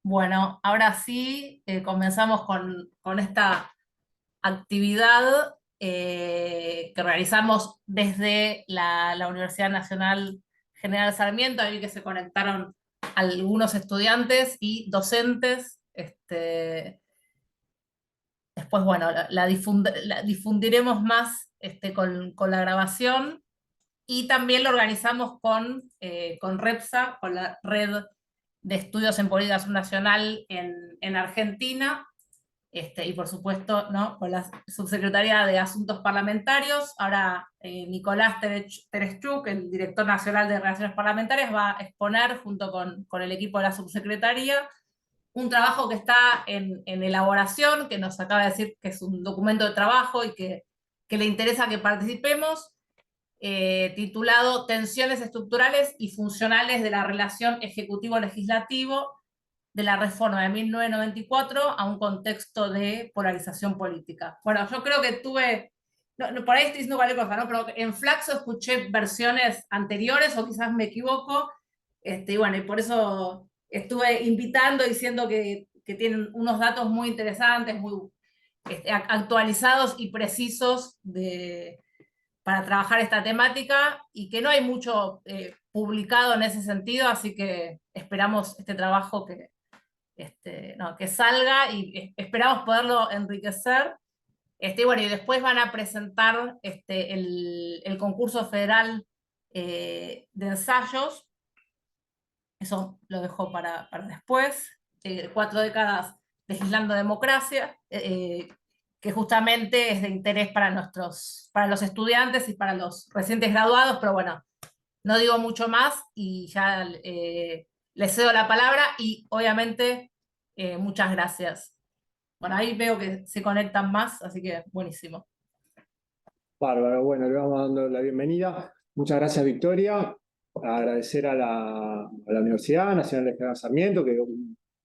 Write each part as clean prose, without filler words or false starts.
Bueno, ahora sí, comenzamos con esta actividad que realizamos desde la Universidad Nacional General Sarmiento. Ahí que se conectaron algunos estudiantes y docentes. Después, bueno, la difundiremos más con la grabación, y también lo organizamos con REPSA, con la Red de Estudios en Política Subnacional en Argentina, y por supuesto, ¿no?, con la Subsecretaría de Asuntos Parlamentarios. Ahora Nicolás Tereshchuk, el director nacional de Relaciones Parlamentarias, va a exponer junto con el equipo de la Subsecretaría un trabajo que está en elaboración, que nos acaba de decir que es un documento de trabajo y que le interesa que participemos, titulado Tensiones estructurales y funcionales de la relación ejecutivo-legislativo de la reforma de 1994 a un contexto de polarización política. Bueno, yo creo que por ahí estoy diciendo cualquier cosa, ¿no? Pero en Flaxo escuché versiones anteriores, o quizás me equivoco, y bueno, y por eso estuve invitando, diciendo que tienen unos datos muy interesantes, muy actualizados y precisos para trabajar esta temática, y que no hay mucho publicado en ese sentido, así que esperamos este trabajo no, que salga, y esperamos poderlo enriquecer. Bueno, y después van a presentar el concurso federal de ensayos. Eso lo dejo para después. 4 décadas legislando democracia, que justamente es de interés para los estudiantes y para los recientes graduados, pero bueno, no digo mucho más y ya les cedo la palabra, y obviamente muchas gracias. Bueno, ahí veo que se conectan más, así que buenísimo. Bárbaro, bueno, le vamos dando la bienvenida. Muchas gracias, Victoria. Agradecer a la Universidad Nacional de General Sarmiento, que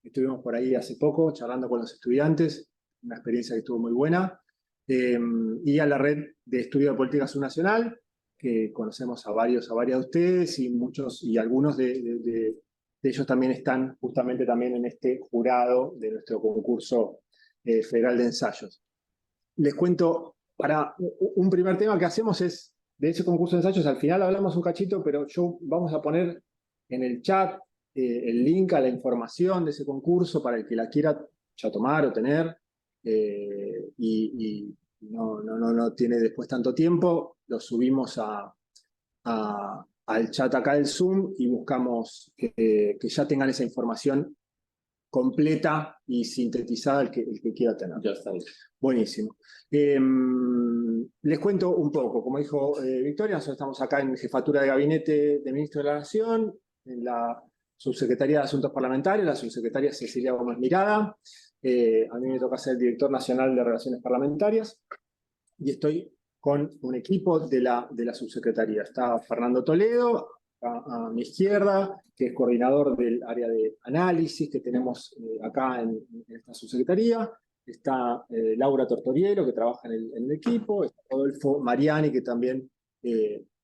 estuvimos por ahí hace poco charlando con los estudiantes, una experiencia que estuvo muy buena, y a la Red de Estudio de Política Subnacional, que conocemos a varias de ustedes, y algunos de ellos también están justamente también en este jurado de nuestro concurso federal de ensayos. Les cuento, para un primer tema que hacemos es, de ese concurso de ensayos, al final hablamos un cachito, pero vamos a poner en el chat el link a la información de ese concurso para el que la quiera ya tomar o tener, y no tiene después tanto tiempo, lo subimos al chat acá del Zoom y buscamos que ya tengan esa información completa y sintetizada el que quiera tener. Ya está. Buenísimo. Les cuento un poco. Como dijo Victoria, nosotros estamos acá en Jefatura de Gabinete de Ministro de la Nación, en la Subsecretaría de Asuntos Parlamentarios, la subsecretaria Cecilia Gómez Mirada. A mí me toca ser el Director Nacional de Relaciones Parlamentarias y estoy con un equipo de la subsecretaría. Está Fernando Toledo, a mi izquierda, que es coordinador del área de análisis que tenemos acá en esta subsecretaría. Está Laura Tortorielo, que trabaja en el equipo. Está Rodolfo Mariani, que también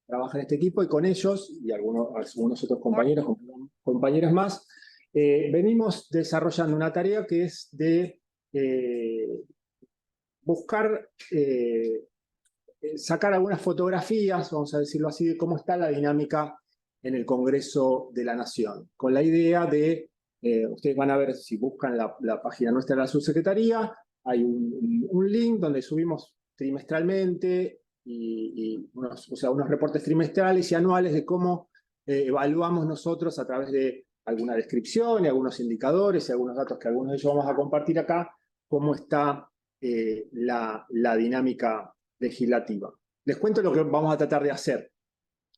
trabaja en este equipo. Y con ellos, y algunos otros compañeras más, venimos desarrollando una tarea que es de buscar sacar algunas fotografías, vamos a decirlo así, de cómo está la dinámica en el Congreso de la Nación, con la idea de, ustedes van a ver si buscan la página nuestra de la subsecretaría, hay un link donde subimos trimestralmente unos reportes trimestrales y anuales de cómo evaluamos nosotros a través de alguna descripción y algunos indicadores y algunos datos que algunos de ellos vamos a compartir acá, cómo está la dinámica legislativa. Les cuento lo que vamos a tratar de hacer.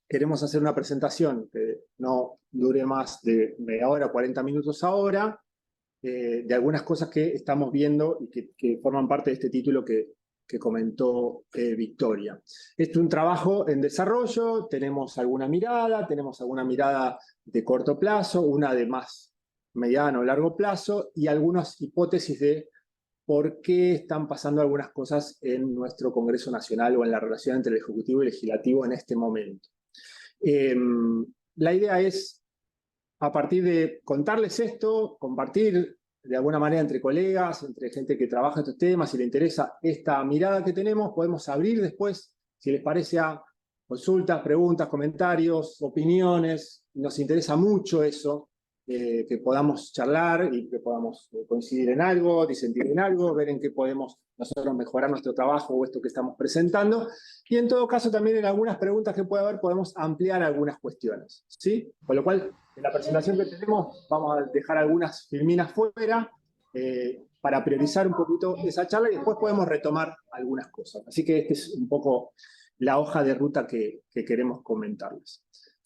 Queremos hacer una presentación que no dure más de media hora, 40 minutos ahora, de algunas cosas que estamos viendo y que forman parte de este título que comentó Victoria. Este es un trabajo en desarrollo, tenemos alguna mirada de corto plazo, una de más mediano o largo plazo, y algunas hipótesis de por qué están pasando algunas cosas en nuestro Congreso Nacional o en la relación entre el Ejecutivo y el Legislativo en este momento. La idea es a partir de contarles esto, compartir de alguna manera entre colegas, entre gente que trabaja estos temas, si le interesa esta mirada que tenemos, podemos abrir después, si les parece, a consultas, preguntas, comentarios, opiniones. Nos interesa mucho eso, que podamos charlar y que podamos coincidir en algo, disentir en algo, ver en qué podemos nosotros mejorar nuestro trabajo o esto que estamos presentando. Y en todo caso, también en algunas preguntas que pueda haber, podemos ampliar algunas cuestiones, ¿sí? Con lo cual, en la presentación que tenemos, vamos a dejar algunas filminas fuera para priorizar un poquito esa charla y después podemos retomar algunas cosas. Así que esta es un poco la hoja de ruta que queremos comentarles.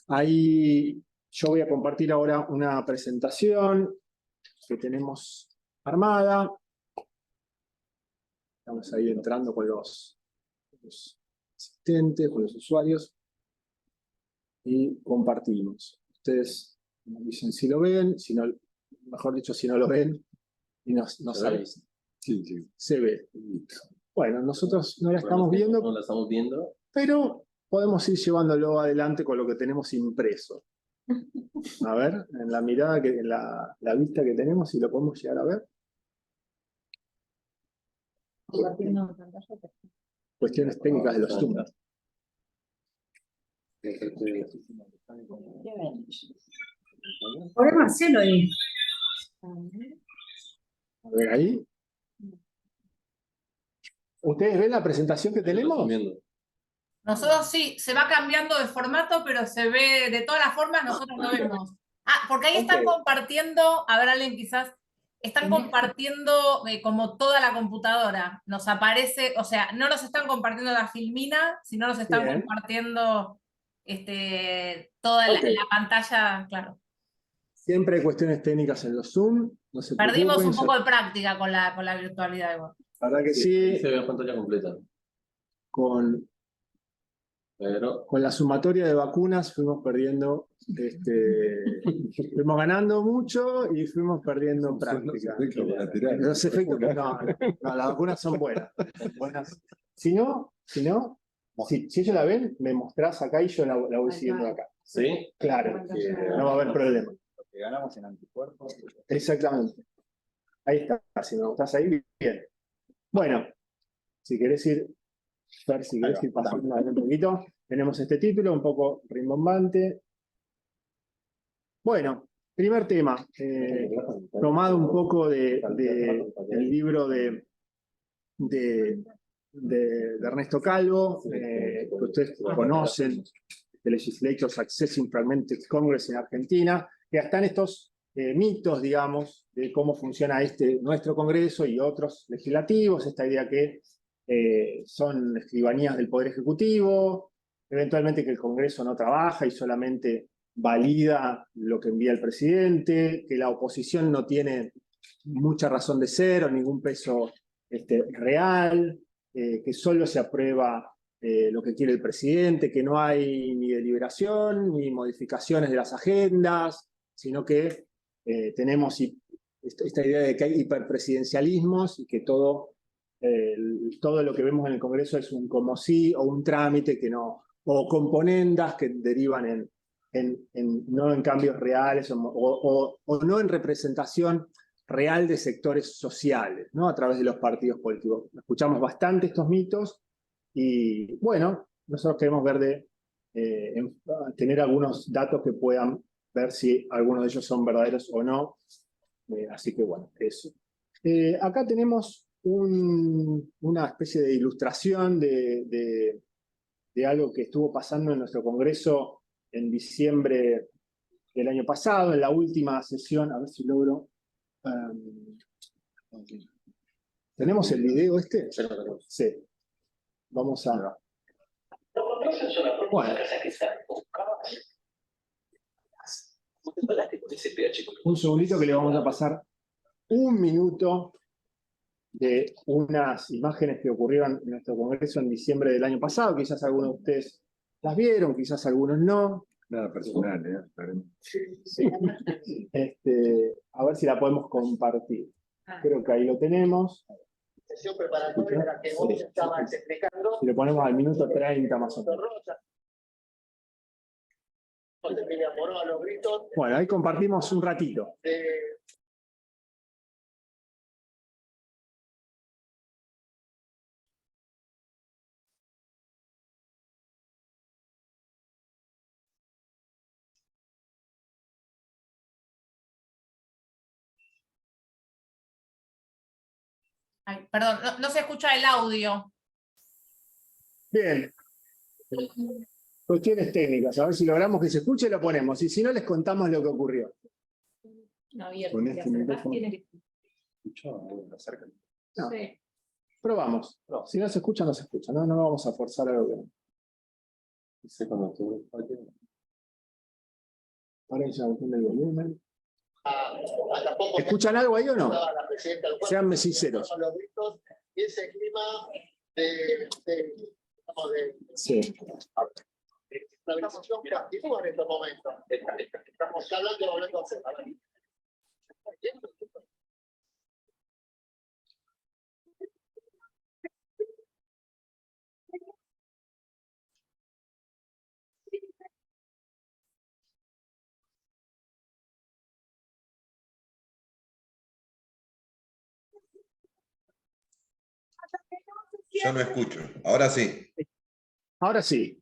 Ahí yo voy a compartir ahora una presentación que tenemos armada. Estamos ahí entrando con los asistentes, con los usuarios. Y compartimos. Ustedes nos dicen si lo ven, si no, mejor dicho, si no lo ven, y nos avisen. Sí, sí. Se ve. Bueno, nosotros no la estamos viendo. No la estamos viendo. Pero podemos ir llevándolo adelante con lo que tenemos impreso. A ver, en la mirada, en la vista que tenemos, si lo podemos llegar a ver. Cuestiones técnicas de los Zoom. Ahora Marcelo ahí. A ver ahí. ¿Ustedes ven la presentación que tenemos? Nosotros sí, se va cambiando de formato, pero se ve de todas las formas, nosotros lo vemos. Ah, porque ahí están compartiendo, a ver, alguien quizás, están compartiendo como toda la computadora. Nos aparece, o sea, no nos están compartiendo la filmina, sino nos están compartiendo toda la pantalla, claro. Siempre hay cuestiones técnicas en los Zoom. No se Perdimos preocupen, un poco de práctica con la virtualidad igual. La verdad que sí. Se ve la pantalla completa. Con la sumatoria de vacunas fuimos perdiendo, fuimos ganando mucho y fuimos perdiendo práctica. Los efectos, no, las vacunas son buenas. Si ellos la ven, me mostrás acá y yo la voy siguiendo acá. ¿Sí? Claro, no va a haber problema. Que ganamos en anticuerpos. Exactamente. Ahí está, si me mostrás ahí, bien. Bueno, si querés ir pasando un poquito, tenemos este título un poco rimbombante. Bueno, primer tema, tomado un poco del libro de Ernesto Calvo, que ustedes conocen, The Legislators Accessing Fragmented Congress en Argentina, que están estos mitos, digamos, de cómo funciona nuestro Congreso y otros legislativos, esta idea que son escribanías del Poder Ejecutivo, eventualmente que el Congreso no trabaja y solamente valida lo que envía el presidente, que la oposición no tiene mucha razón de ser o ningún peso real, que solo se aprueba lo que quiere el presidente, que no hay ni deliberación ni modificaciones de las agendas, sino que tenemos esta idea de que hay hiperpresidencialismos y que todo lo que vemos en el Congreso es un como sí o un trámite que no, o componendas que derivan no en cambios reales o no en representación real de sectores sociales, ¿no? A través de los partidos políticos. Escuchamos bastante estos mitos y bueno, nosotros queremos ver tener algunos datos que puedan ver si algunos de ellos son verdaderos o no. Así que bueno, eso. Acá tenemos una especie de ilustración de algo que estuvo pasando en nuestro Congreso en diciembre del año pasado, en la última sesión, a ver si logro. ¿Tenemos el video este? Sí. Vamos a... Bueno. Un segundito que le vamos a pasar un minuto de unas imágenes que ocurrieron en nuestro Congreso en diciembre del año pasado. Quizás algunos de ustedes las vieron, quizás algunos no. Nada personal, Sí. A ver si la podemos compartir. Creo que ahí lo tenemos. Si lo ponemos al minuto 30 más o menos. Bueno, ahí compartimos un ratito. Ay, perdón, no se escucha el audio. Bien. Cuestiones técnicas, a ver si logramos que se escuche, lo ponemos. Y si no, les contamos lo que ocurrió. No, abierto, Con que este acercar micrófono. tiene que- No. Sí. Probamos. Si no se escucha, no se escucha. No vamos a forzar algo que no. Ahora ya botón del volumen. ¿Escuchan algo ahí o no? Seanme sinceros. Y ese clima de Sí. estabilización continúa en estos momentos. Estamos hablando. Yo no escucho. Ahora sí. Ahora sí.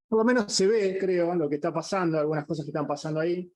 Por lo menos se ve, creo, lo que está pasando, algunas cosas que están pasando ahí.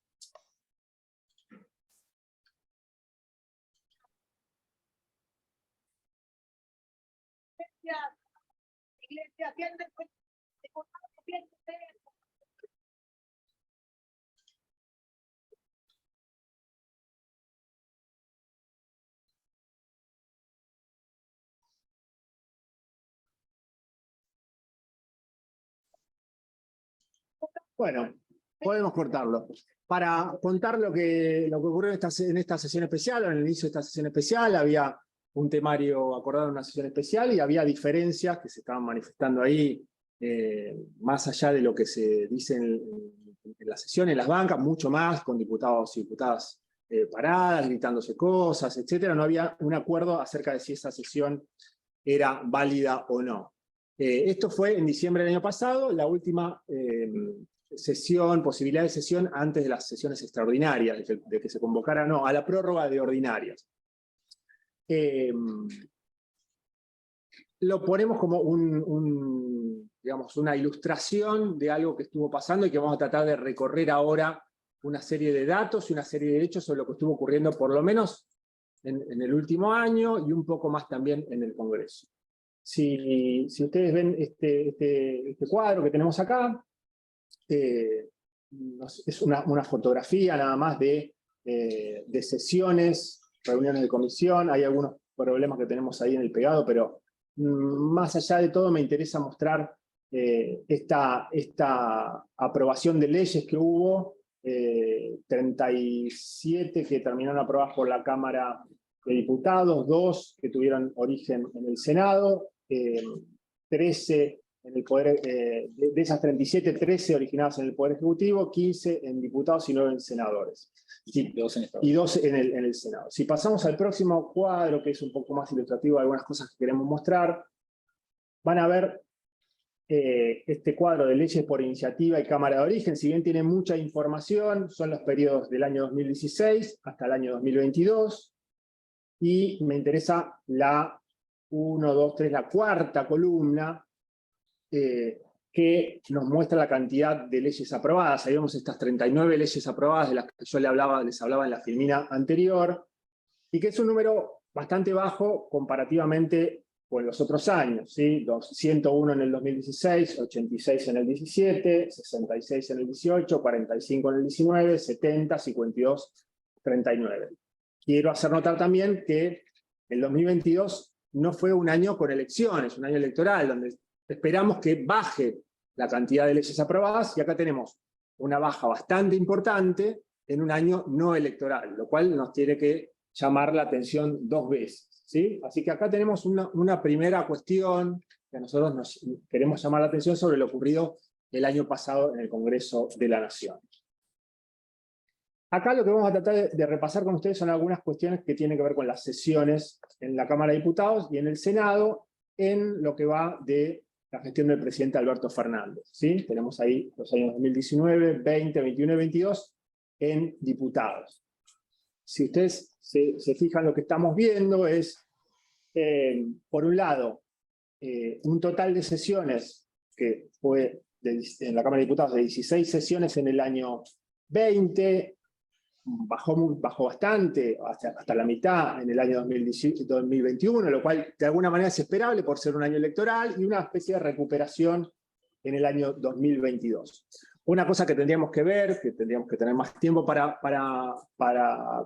Bueno, podemos cortarlo. Para contar lo que ocurrió en esta sesión especial, o en el inicio de esta sesión especial, había un temario acordado en una sesión especial y había diferencias que se estaban manifestando ahí, más allá de lo que se dice en la sesión, en las bancas, mucho más, con diputados y diputadas paradas, gritándose cosas, etcétera. No había un acuerdo acerca de si esa sesión era válida o no. Esto fue en diciembre del año pasado, la última posibilidad de sesión antes de las sesiones extraordinarias, de que se convocara a la prórroga de ordinarias. Lo ponemos como digamos, una ilustración de algo que estuvo pasando y que vamos a tratar de recorrer ahora una serie de datos y una serie de hechos sobre lo que estuvo ocurriendo por lo menos en el último año y un poco más también en el Congreso. Si ustedes ven este cuadro que tenemos acá, es una fotografía nada más de sesiones, reuniones de comisión. Hay algunos problemas que tenemos ahí en el pegado, pero más allá de todo me interesa mostrar esta aprobación de leyes que hubo, 37 que terminaron aprobadas por la Cámara de Diputados, 2 que tuvieron origen en el Senado, 13 en el Poder, de esas 37, 13 originadas en el Poder Ejecutivo, 15 en diputados y 9 en senadores. Sí, y 2 en el Senado. Si pasamos al próximo cuadro, que es un poco más ilustrativo de algunas cosas que queremos mostrar, van a ver este cuadro de leyes por iniciativa y Cámara de Origen. Si bien tiene mucha información, son los periodos del año 2016 hasta el año 2022, y me interesa la 1, 2, 3, la cuarta columna, que nos muestra la cantidad de leyes aprobadas. Ahí vemos estas 39 leyes aprobadas de las que yo les hablaba en la filmina anterior, y que es un número bastante bajo comparativamente con los otros años, ¿sí? 101 en el 2016, 86 en el 17, 66 en el 18, 45 en el 19, 70, 52, 39. Quiero hacer notar también que el 2022 no fue un año con elecciones, un año electoral, donde esperamos que baje la cantidad de leyes aprobadas, y acá tenemos una baja bastante importante en un año no electoral, lo cual nos tiene que llamar la atención 2 veces, ¿sí? Así que acá tenemos una primera cuestión que a nosotros nos queremos llamar la atención sobre lo ocurrido el año pasado en el Congreso de la Nación. Acá lo que vamos a tratar de repasar con ustedes son algunas cuestiones que tienen que ver con las sesiones en la Cámara de Diputados y en el Senado, en lo que va de la gestión del presidente Alberto Fernández, ¿sí? Tenemos ahí los años 2019, 20, 21 y 22 en diputados. Si ustedes se fijan, lo que estamos viendo es, por un lado, un total de sesiones que fue en la Cámara de Diputados de 16 sesiones en el año 20, bajó bastante, hasta la mitad en el año 2021, lo cual de alguna manera es esperable por ser un año electoral, y una especie de recuperación en el año 2022. Una cosa que tendríamos que ver, que tendríamos que tener más tiempo para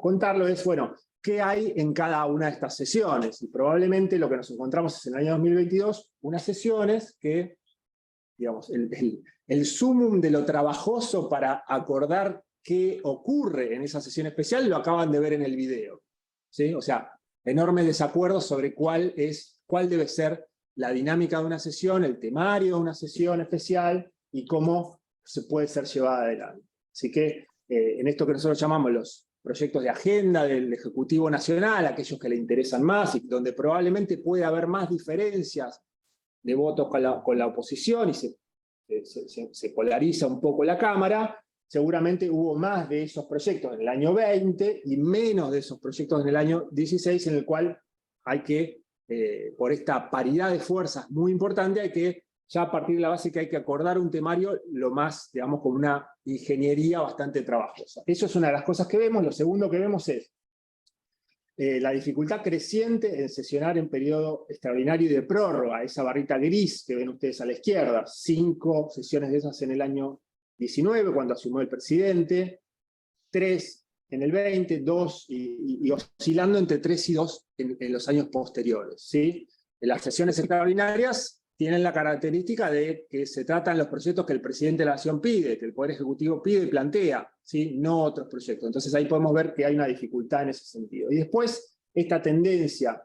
contarlo, es, bueno, ¿qué hay en cada una de estas sesiones? Y probablemente lo que nos encontramos es en el año 2022, unas sesiones que, digamos, el sumum de lo trabajoso para acordar qué ocurre en esa sesión especial lo acaban de ver en el video, ¿sí? O sea, enormes desacuerdos sobre cuál debe ser la dinámica de una sesión, el temario de una sesión especial y cómo se puede ser llevada adelante. Así que en esto que nosotros llamamos los proyectos de agenda del Ejecutivo Nacional, aquellos que le interesan más y donde probablemente puede haber más diferencias de votos con la oposición y se polariza un poco la Cámara, seguramente hubo más de esos proyectos en el año 20 y menos de esos proyectos en el año 16, en el cual hay que, por esta paridad de fuerzas muy importante, hay que, ya a partir de la base que hay que acordar un temario lo más, digamos, con una ingeniería bastante trabajosa. Eso es una de las cosas que vemos. Lo segundo que vemos es la dificultad creciente en sesionar en periodo extraordinario y de prórroga, esa barrita gris que ven ustedes a la izquierda, 5 sesiones de esas en el año 19, cuando asumió el presidente, 3 en el 20, 2 y oscilando entre 3 y 2 en los años posteriores, ¿sí? Las sesiones extraordinarias tienen la característica de que se tratan los proyectos que el presidente de la Nación pide, que el Poder Ejecutivo pide y plantea, ¿sí? No otros proyectos. Entonces ahí podemos ver que hay una dificultad en ese sentido. Y después, esta tendencia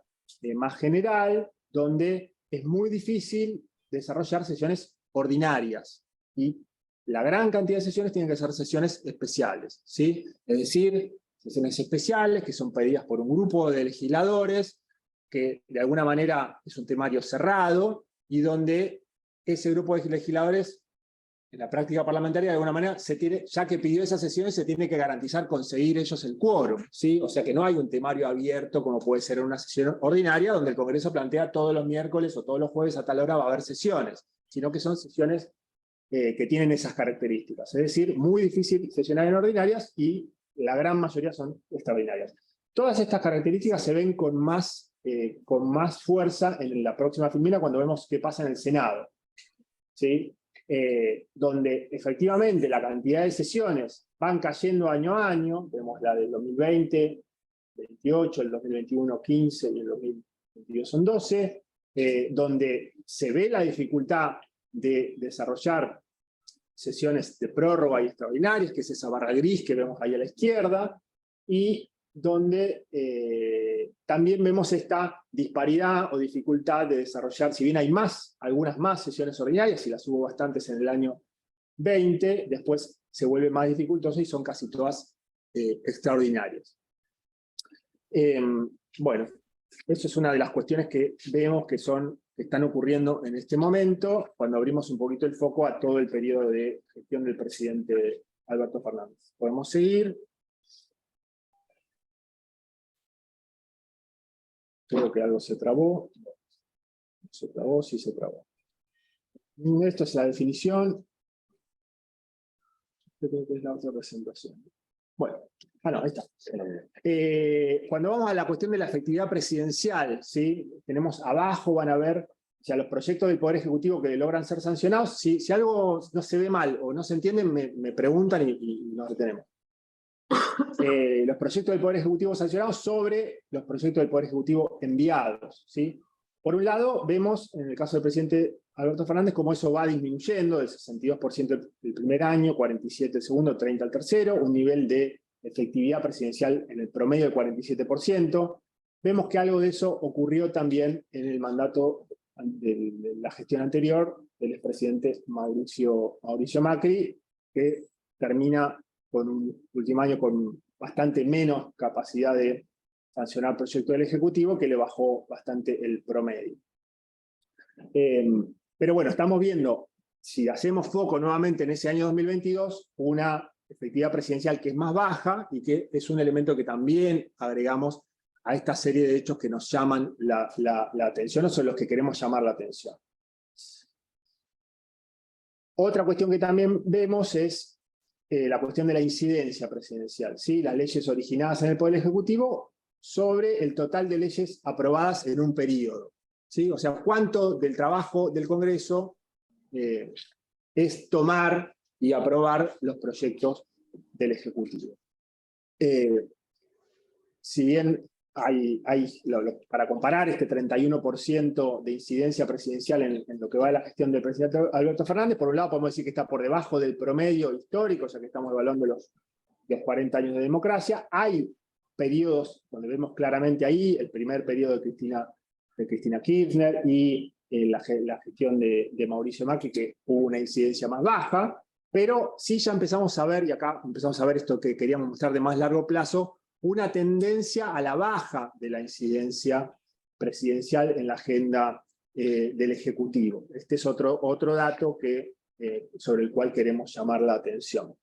más general, donde es muy difícil desarrollar sesiones ordinarias, y la gran cantidad de sesiones tienen que ser sesiones especiales, ¿sí? Es decir, sesiones especiales que son pedidas por un grupo de legisladores, que de alguna manera es un temario cerrado, y donde ese grupo de legisladores, en la práctica parlamentaria, de alguna manera, ya que pidió esas sesiones, se tiene que garantizar conseguir ellos el quórum, ¿sí? O sea que no hay un temario abierto como puede ser en una sesión ordinaria, donde el Congreso plantea todos los miércoles o todos los jueves a tal hora va a haber sesiones, sino que son sesiones que tienen esas características. Es decir, muy difícil sesionar en ordinarias y la gran mayoría son extraordinarias. Todas estas características se ven con más fuerza en la próxima filmina cuando vemos qué pasa en el Senado, ¿sí? Donde efectivamente la cantidad de sesiones van cayendo año a año. Vemos la del 2020, 28, el 2021, 15 y el 2022 son 12, donde se ve la dificultad de desarrollar sesiones de prórroga y extraordinarias, que es esa barra gris que vemos ahí a la izquierda, y donde también vemos esta disparidad o dificultad de desarrollar, si bien hay algunas más sesiones ordinarias, y las hubo bastantes en el año 20, después se vuelve más dificultoso y son casi todas extraordinarias. Bueno, eso es una de las cuestiones que vemos que están ocurriendo en este momento, cuando abrimos un poquito el foco a todo el periodo de gestión del presidente Alberto Fernández. Podemos seguir. Creo que algo se trabó. Se trabó, sí se trabó. Esto es la definición. Creo que es la otra presentación. Bueno, no, ahí está. Cuando vamos a la cuestión de la efectividad presidencial, ¿sí? Tenemos abajo, van a ver, o sea, los proyectos del Poder Ejecutivo que logran ser sancionados. Si algo no se ve mal o no se entiende, me preguntan y nos detenemos. Los proyectos del Poder Ejecutivo sancionados sobre los proyectos del Poder Ejecutivo enviados, ¿sí? Por un lado, vemos en el caso del presidente Alberto Fernández cómo eso va disminuyendo del 62% el primer año, 47% el segundo, 30% el tercero, un nivel de efectividad presidencial en el promedio del 47%. Vemos que algo de eso ocurrió también en el mandato de la gestión anterior del expresidente Mauricio Macri, que termina con un último año con bastante menos capacidad de sancionar proyectos del Ejecutivo, que le bajó bastante el promedio. Pero bueno, estamos viendo, si hacemos foco nuevamente en ese año 2022, una efectividad presidencial que es más baja y que es un elemento que también agregamos a esta serie de hechos que nos llaman la atención, o son los que queremos llamar la atención. Otra cuestión que también vemos es la cuestión de la incidencia presidencial, ¿sí? Las leyes originadas en el Poder Ejecutivo sobre el total de leyes aprobadas en un periodo, ¿sí? O sea, cuánto del trabajo del Congreso es tomar y aprobar los proyectos del Ejecutivo. Si bien para comparar este 31% de incidencia presidencial en lo que va de la gestión del presidente Alberto Fernández, por un lado podemos decir que está por debajo del promedio histórico, ya que estamos evaluando los 40 años de democracia. Hay periodos donde vemos claramente ahí el primer periodo de Cristina Kirchner y la gestión de Mauricio Macri, que hubo una incidencia más baja, pero sí ya empezamos a ver, y acá empezamos a ver esto que queríamos mostrar de más largo plazo, una tendencia a la baja de la incidencia presidencial en la agenda del Ejecutivo. Este es otro dato sobre el cual queremos llamar la atención.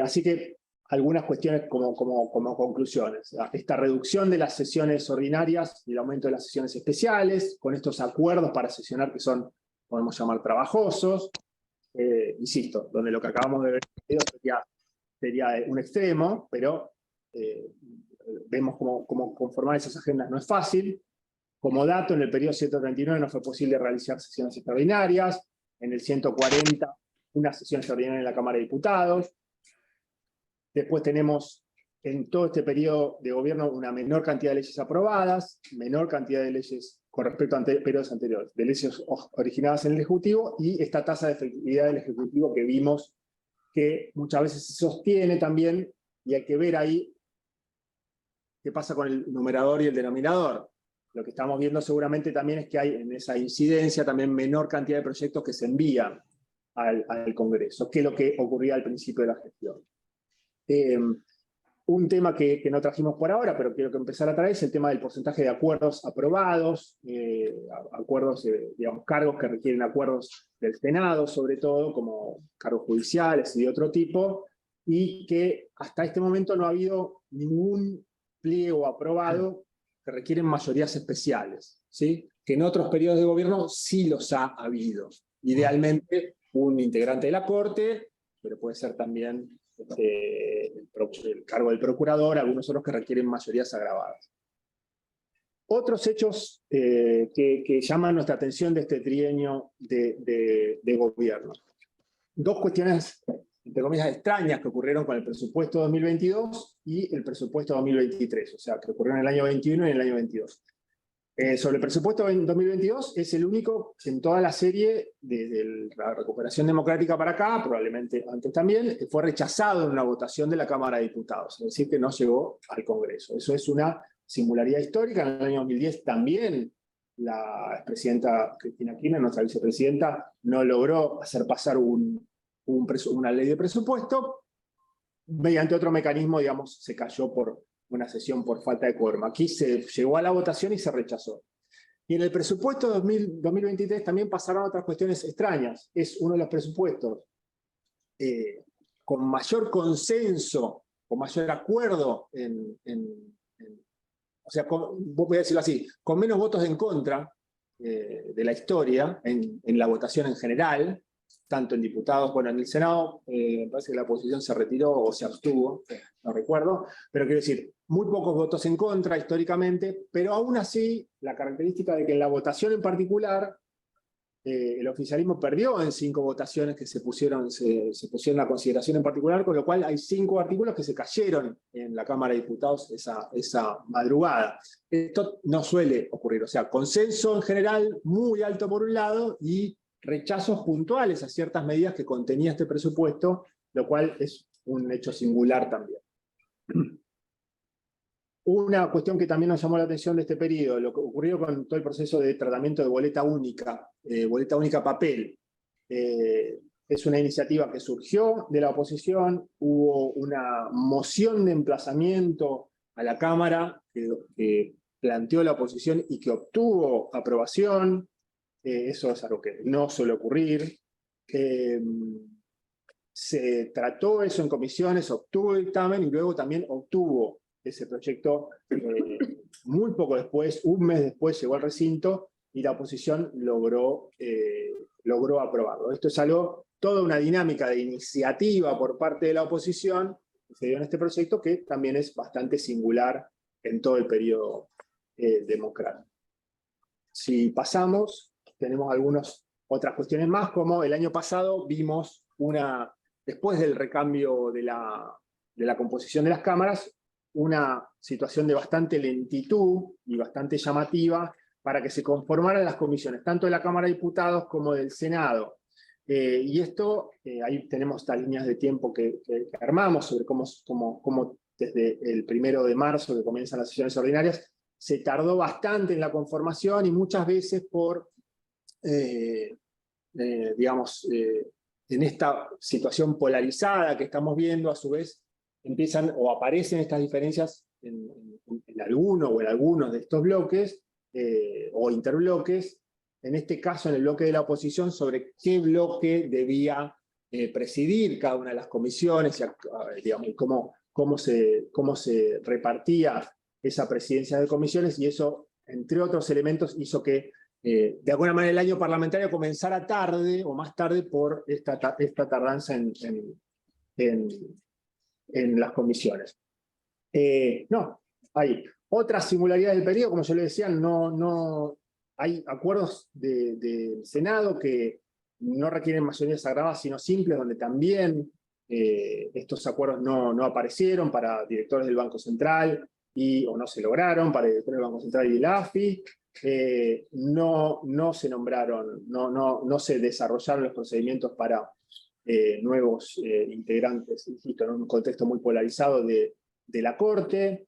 Así que algunas cuestiones como conclusiones. Esta reducción de las sesiones ordinarias y el aumento de las sesiones especiales, con estos acuerdos para sesionar que son, podemos llamar, trabajosos, insisto, donde lo que acabamos de ver sería un extremo, pero vemos cómo conformar esas agendas no es fácil. Como dato, en el periodo 139 no fue posible realizar sesiones extraordinarias, en el 140 una sesión extraordinaria en la Cámara de Diputados. Después tenemos en todo este periodo de gobierno una menor cantidad de leyes aprobadas, menor cantidad de leyes con respecto a periodos anteriores, de leyes originadas en el Ejecutivo, y esta tasa de efectividad del Ejecutivo que vimos que muchas veces se sostiene también, y hay que ver ahí qué pasa con el numerador y el denominador. Lo que estamos viendo seguramente también es que hay en esa incidencia también menor cantidad de proyectos que se envían al Congreso, que es lo que ocurría al principio de la gestión. Un tema que no trajimos por ahora, pero quiero que empezar a traer, es el tema del porcentaje de acuerdos aprobados, acuerdos, digamos, cargos que requieren acuerdos del Senado, sobre todo, como cargos judiciales y de otro tipo, y que hasta este momento no ha habido ningún pliego aprobado que requieren mayorías especiales, ¿sí? Que en otros periodos de gobierno sí los ha habido. Idealmente, un integrante de la Corte, pero puede ser también el cargo del procurador, algunos otros que requieren mayorías agravadas. Otros hechos que llaman nuestra atención de este trienio de gobierno. Dos cuestiones, entre comillas, extrañas que ocurrieron con el presupuesto 2022 y el presupuesto 2023, o sea, que ocurrieron en el año 21 y en el año 22. Sobre el presupuesto en 2022, es el único en toda la serie, desde la recuperación democrática para acá, probablemente antes también, que fue rechazado en una votación de la Cámara de Diputados, es decir, que no llegó al Congreso. Eso es una singularidad histórica. En el año 2010 también la expresidenta Cristina Kirchner, nuestra vicepresidenta, no logró hacer pasar una ley de presupuesto. Mediante otro mecanismo, digamos, se cayó por una sesión por falta de quórum. Aquí se llegó a la votación y se rechazó. Y en el presupuesto 2023 también pasaron otras cuestiones extrañas. Es uno de los presupuestos con mayor consenso, con mayor acuerdo, o sea, voy a decirlo así, con menos votos en contra de la historia, en la votación en general, tanto en diputados, bueno, en el Senado, me parece que la oposición se retiró o se abstuvo, no recuerdo, pero quiero decir, muy pocos votos en contra históricamente, pero aún así, la característica de que en la votación en particular, el oficialismo perdió en 5 votaciones que se pusieron a consideración en particular, con lo cual hay 5 artículos que se cayeron en la Cámara de Diputados esa madrugada. Esto no suele ocurrir, o sea, consenso en general muy alto por un lado y rechazos puntuales a ciertas medidas que contenía este presupuesto, lo cual es un hecho singular también. Una cuestión que también nos llamó la atención de este periodo, lo que ocurrió con todo el proceso de tratamiento de boleta única papel. es una iniciativa que surgió de la oposición, hubo una moción de emplazamiento a la Cámara que planteó la oposición y que obtuvo aprobación. Eso es algo que no suele ocurrir. Se trató eso en comisiones, obtuvo el dictamen y luego también obtuvo ese proyecto muy poco después, un mes después llegó al recinto y la oposición logró aprobarlo. Esto es algo, toda una dinámica de iniciativa por parte de la oposición que se dio en este proyecto que también es bastante singular en todo el periodo democrático. Si pasamos, tenemos algunas otras cuestiones más, como el año pasado vimos después del recambio de la composición de las cámaras, una situación de bastante lentitud y bastante llamativa para que se conformaran las comisiones, tanto de la Cámara de Diputados como del Senado. Y esto, ahí tenemos estas líneas de tiempo que armamos sobre cómo desde el 1 de marzo, que comienzan las sesiones ordinarias, se tardó bastante en la conformación y muchas veces por, en esta situación polarizada que estamos viendo, a su vez empiezan o aparecen estas diferencias en alguno o en algunos de estos bloques o interbloques, en este caso en el bloque de la oposición, sobre qué bloque debía presidir cada una de las comisiones, y cómo se repartía esa presidencia de comisiones, y eso, entre otros elementos, hizo que de alguna manera el año parlamentario comenzara tarde o más tarde por esta tardanza en las comisiones. Hay otras singularidades del periodo, como yo le decía, hay acuerdos del Senado que no requieren mayorías agravadas, sino simples, donde también estos acuerdos no aparecieron para directores del Banco Central, o no se lograron para directores del Banco Central y del AFI. No se nombraron, no se desarrollaron los procedimientos para nuevos integrantes, insisto, en un contexto muy polarizado de la Corte.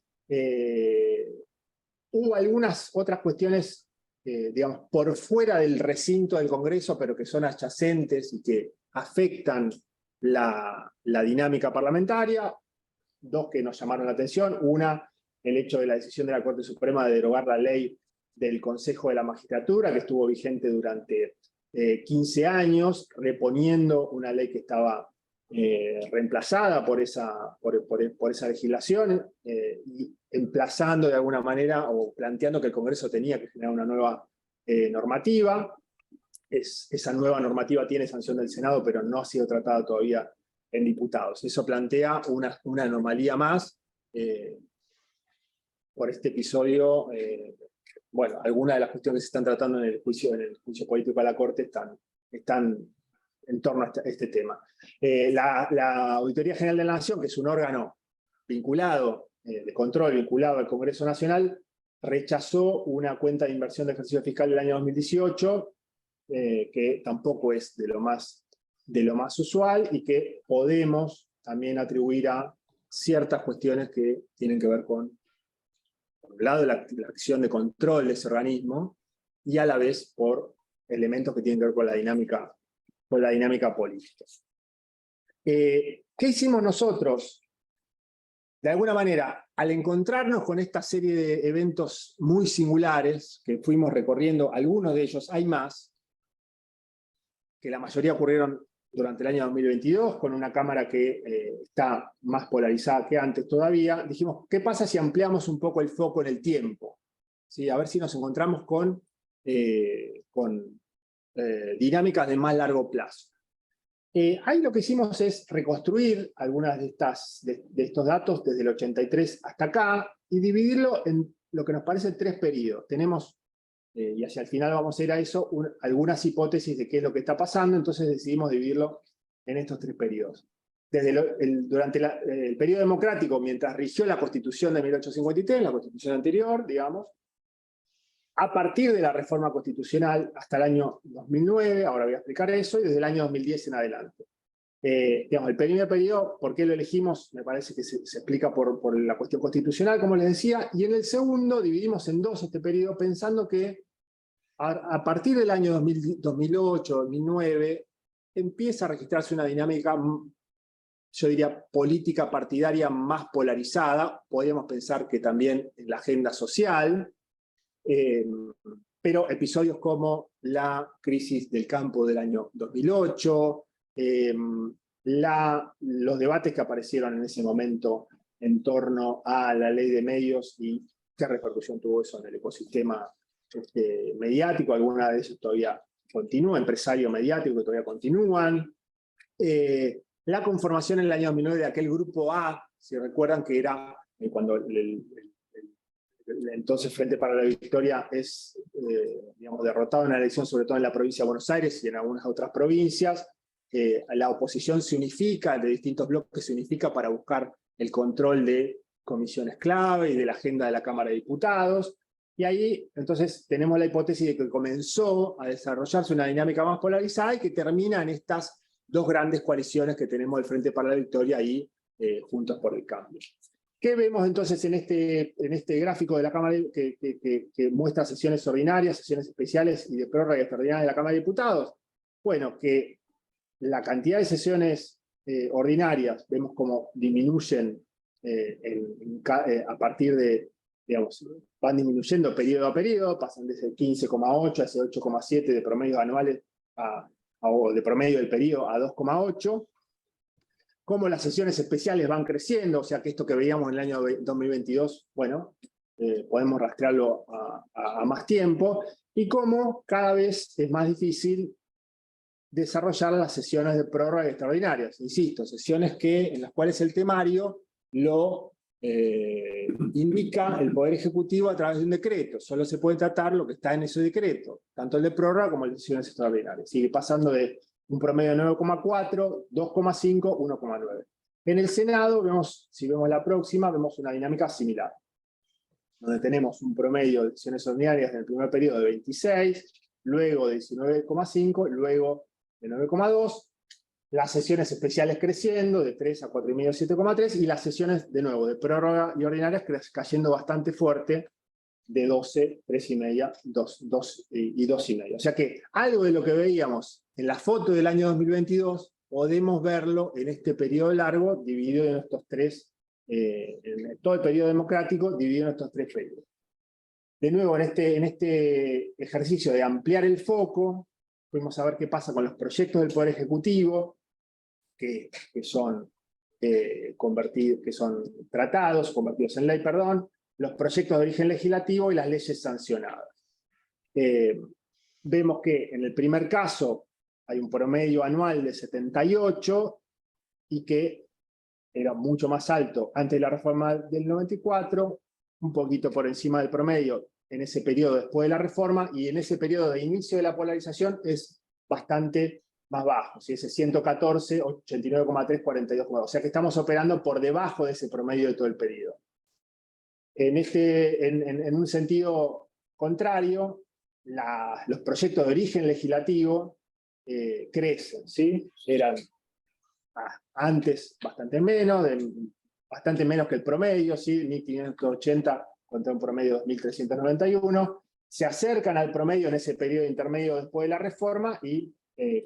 Hubo algunas otras cuestiones, digamos, por fuera del recinto del Congreso, pero que son adyacentes y que afectan la dinámica parlamentaria. Dos que nos llamaron la atención. Una, el hecho de la decisión de la Corte Suprema de derogar la ley del Consejo de la Magistratura, que estuvo vigente durante 15 años, reponiendo una ley que estaba reemplazada por esa legislación, y emplazando de alguna manera, o planteando que el Congreso tenía que generar una nueva normativa. Esa nueva normativa tiene sanción del Senado, pero no ha sido tratada todavía en diputados. Eso plantea una anomalía más. Por este episodio, bueno, algunas de las cuestiones que se están tratando en el juicio político de la Corte están en torno a este tema. La Auditoría General de la Nación, que es un órgano vinculado, de control vinculado al Congreso Nacional, rechazó una cuenta de inversión de ejercicio fiscal del año 2018, que tampoco es de lo más usual, y que podemos también atribuir a ciertas cuestiones que tienen que ver con, por un lado, la acción de control de ese organismo, y a la vez por elementos que tienen que ver con la dinámica política. ¿Qué hicimos nosotros? De alguna manera, al encontrarnos con esta serie de eventos muy singulares, que fuimos recorriendo, algunos de ellos, hay más, que la mayoría ocurrieron durante el año 2022, con una Cámara que está más polarizada que antes todavía, dijimos, ¿qué pasa si ampliamos un poco el foco en el tiempo? ¿Sí? A ver si nos encontramos con dinámicas de más largo plazo. Ahí lo que hicimos es reconstruir algunas de estos datos desde el 83 hasta acá, y dividirlo en lo que nos parece 3 periodos. Tenemos, y hacia el final vamos a ir a eso, algunas hipótesis de qué es lo que está pasando, entonces decidimos dividirlo en estos 3 periodos. Durante el periodo democrático, mientras rigió la Constitución de 1853, la Constitución anterior, digamos, a partir de la reforma constitucional hasta el año 2009, ahora voy a explicar eso, y desde el año 2010 en adelante. Digamos, el primer periodo, ¿por qué lo elegimos? Me parece que se explica por la cuestión constitucional, como les decía, y en el segundo dividimos en 2 este periodo, pensando que a partir del año 2008, 2009, empieza a registrarse una dinámica, yo diría, política partidaria más polarizada. Podríamos pensar que también en la agenda social, pero episodios como la crisis del campo del año 2008, los debates que aparecieron en ese momento en torno a la ley de medios y qué repercusión tuvo eso en el ecosistema mediático. Algunas de ellas todavía continúan, empresarios mediáticos que todavía continúan. La conformación en el año 2009 de aquel grupo A, si recuerdan, que era cuando el entonces Frente para la Victoria es digamos, derrotado en la elección, sobre todo en la provincia de Buenos Aires y en algunas otras provincias. La oposición se unifica, de distintos bloques se unifica para buscar el control de comisiones clave y de la agenda de la Cámara de Diputados. Y ahí entonces tenemos la hipótesis de que comenzó a desarrollarse una dinámica más polarizada y que termina en estas dos grandes coaliciones que tenemos del Frente para la Victoria y Juntos por el Cambio. ¿Qué vemos entonces en este gráfico de la Cámara que muestra sesiones ordinarias, sesiones especiales y de prórroga extraordinaria de la Cámara de Diputados? Bueno, que la cantidad de sesiones ordinarias vemos como disminuyen a partir de, digamos, van disminuyendo periodo a periodo, pasan desde 15,8 a ese 8,7 de promedios anuales o de promedio del periodo a 2,8. Cómo las sesiones especiales van creciendo, o sea que esto que veíamos en el año 2022, bueno, podemos rastrearlo a más tiempo, y cómo cada vez es más difícil desarrollar las sesiones de prórroga extraordinarias. Insisto, sesiones en las cuales el temario lo indica el Poder Ejecutivo a través de un decreto. Solo se puede tratar lo que está en ese decreto, tanto el de prórroga como el de sesiones extraordinarias. Sigue pasando de un promedio de 9,4, 2,5, 1,9. En el Senado, si vemos la próxima, vemos una dinámica similar, donde tenemos un promedio de sesiones ordinarias en el primer periodo de 26, luego de 19,5, luego de 9,2, las sesiones especiales creciendo de 3 a 4,5, 7,3, y las sesiones, de nuevo, de prórroga y ordinarias cayendo bastante fuerte, de 12, 3,5, 2 y 2,5. O sea que algo de lo que veíamos en la foto del año 2022, podemos verlo en este periodo largo, dividido en estos tres, en todo el periodo democrático, dividido en estos tres periodos. De nuevo, en este ejercicio de ampliar el foco, fuimos a ver qué pasa con los proyectos del Poder Ejecutivo, que son tratados, convertidos en ley, perdón, los proyectos de origen legislativo y las leyes sancionadas. Vemos que en el primer caso hay un promedio anual de 78 y que era mucho más alto antes de la reforma del 94, un poquito por encima del promedio en ese periodo después de la reforma, y en ese periodo de inicio de la polarización es bastante más bajo, ¿sí? Ese 114, 89,3, 42,2. O sea que estamos operando por debajo de ese promedio de todo el periodo. En un sentido contrario, los proyectos de origen legislativo crecen, ¿sí? Eran antes bastante menos que el promedio, ¿sí? 1.580 contra un promedio de 1.391. Se acercan al promedio en ese periodo intermedio después de la reforma y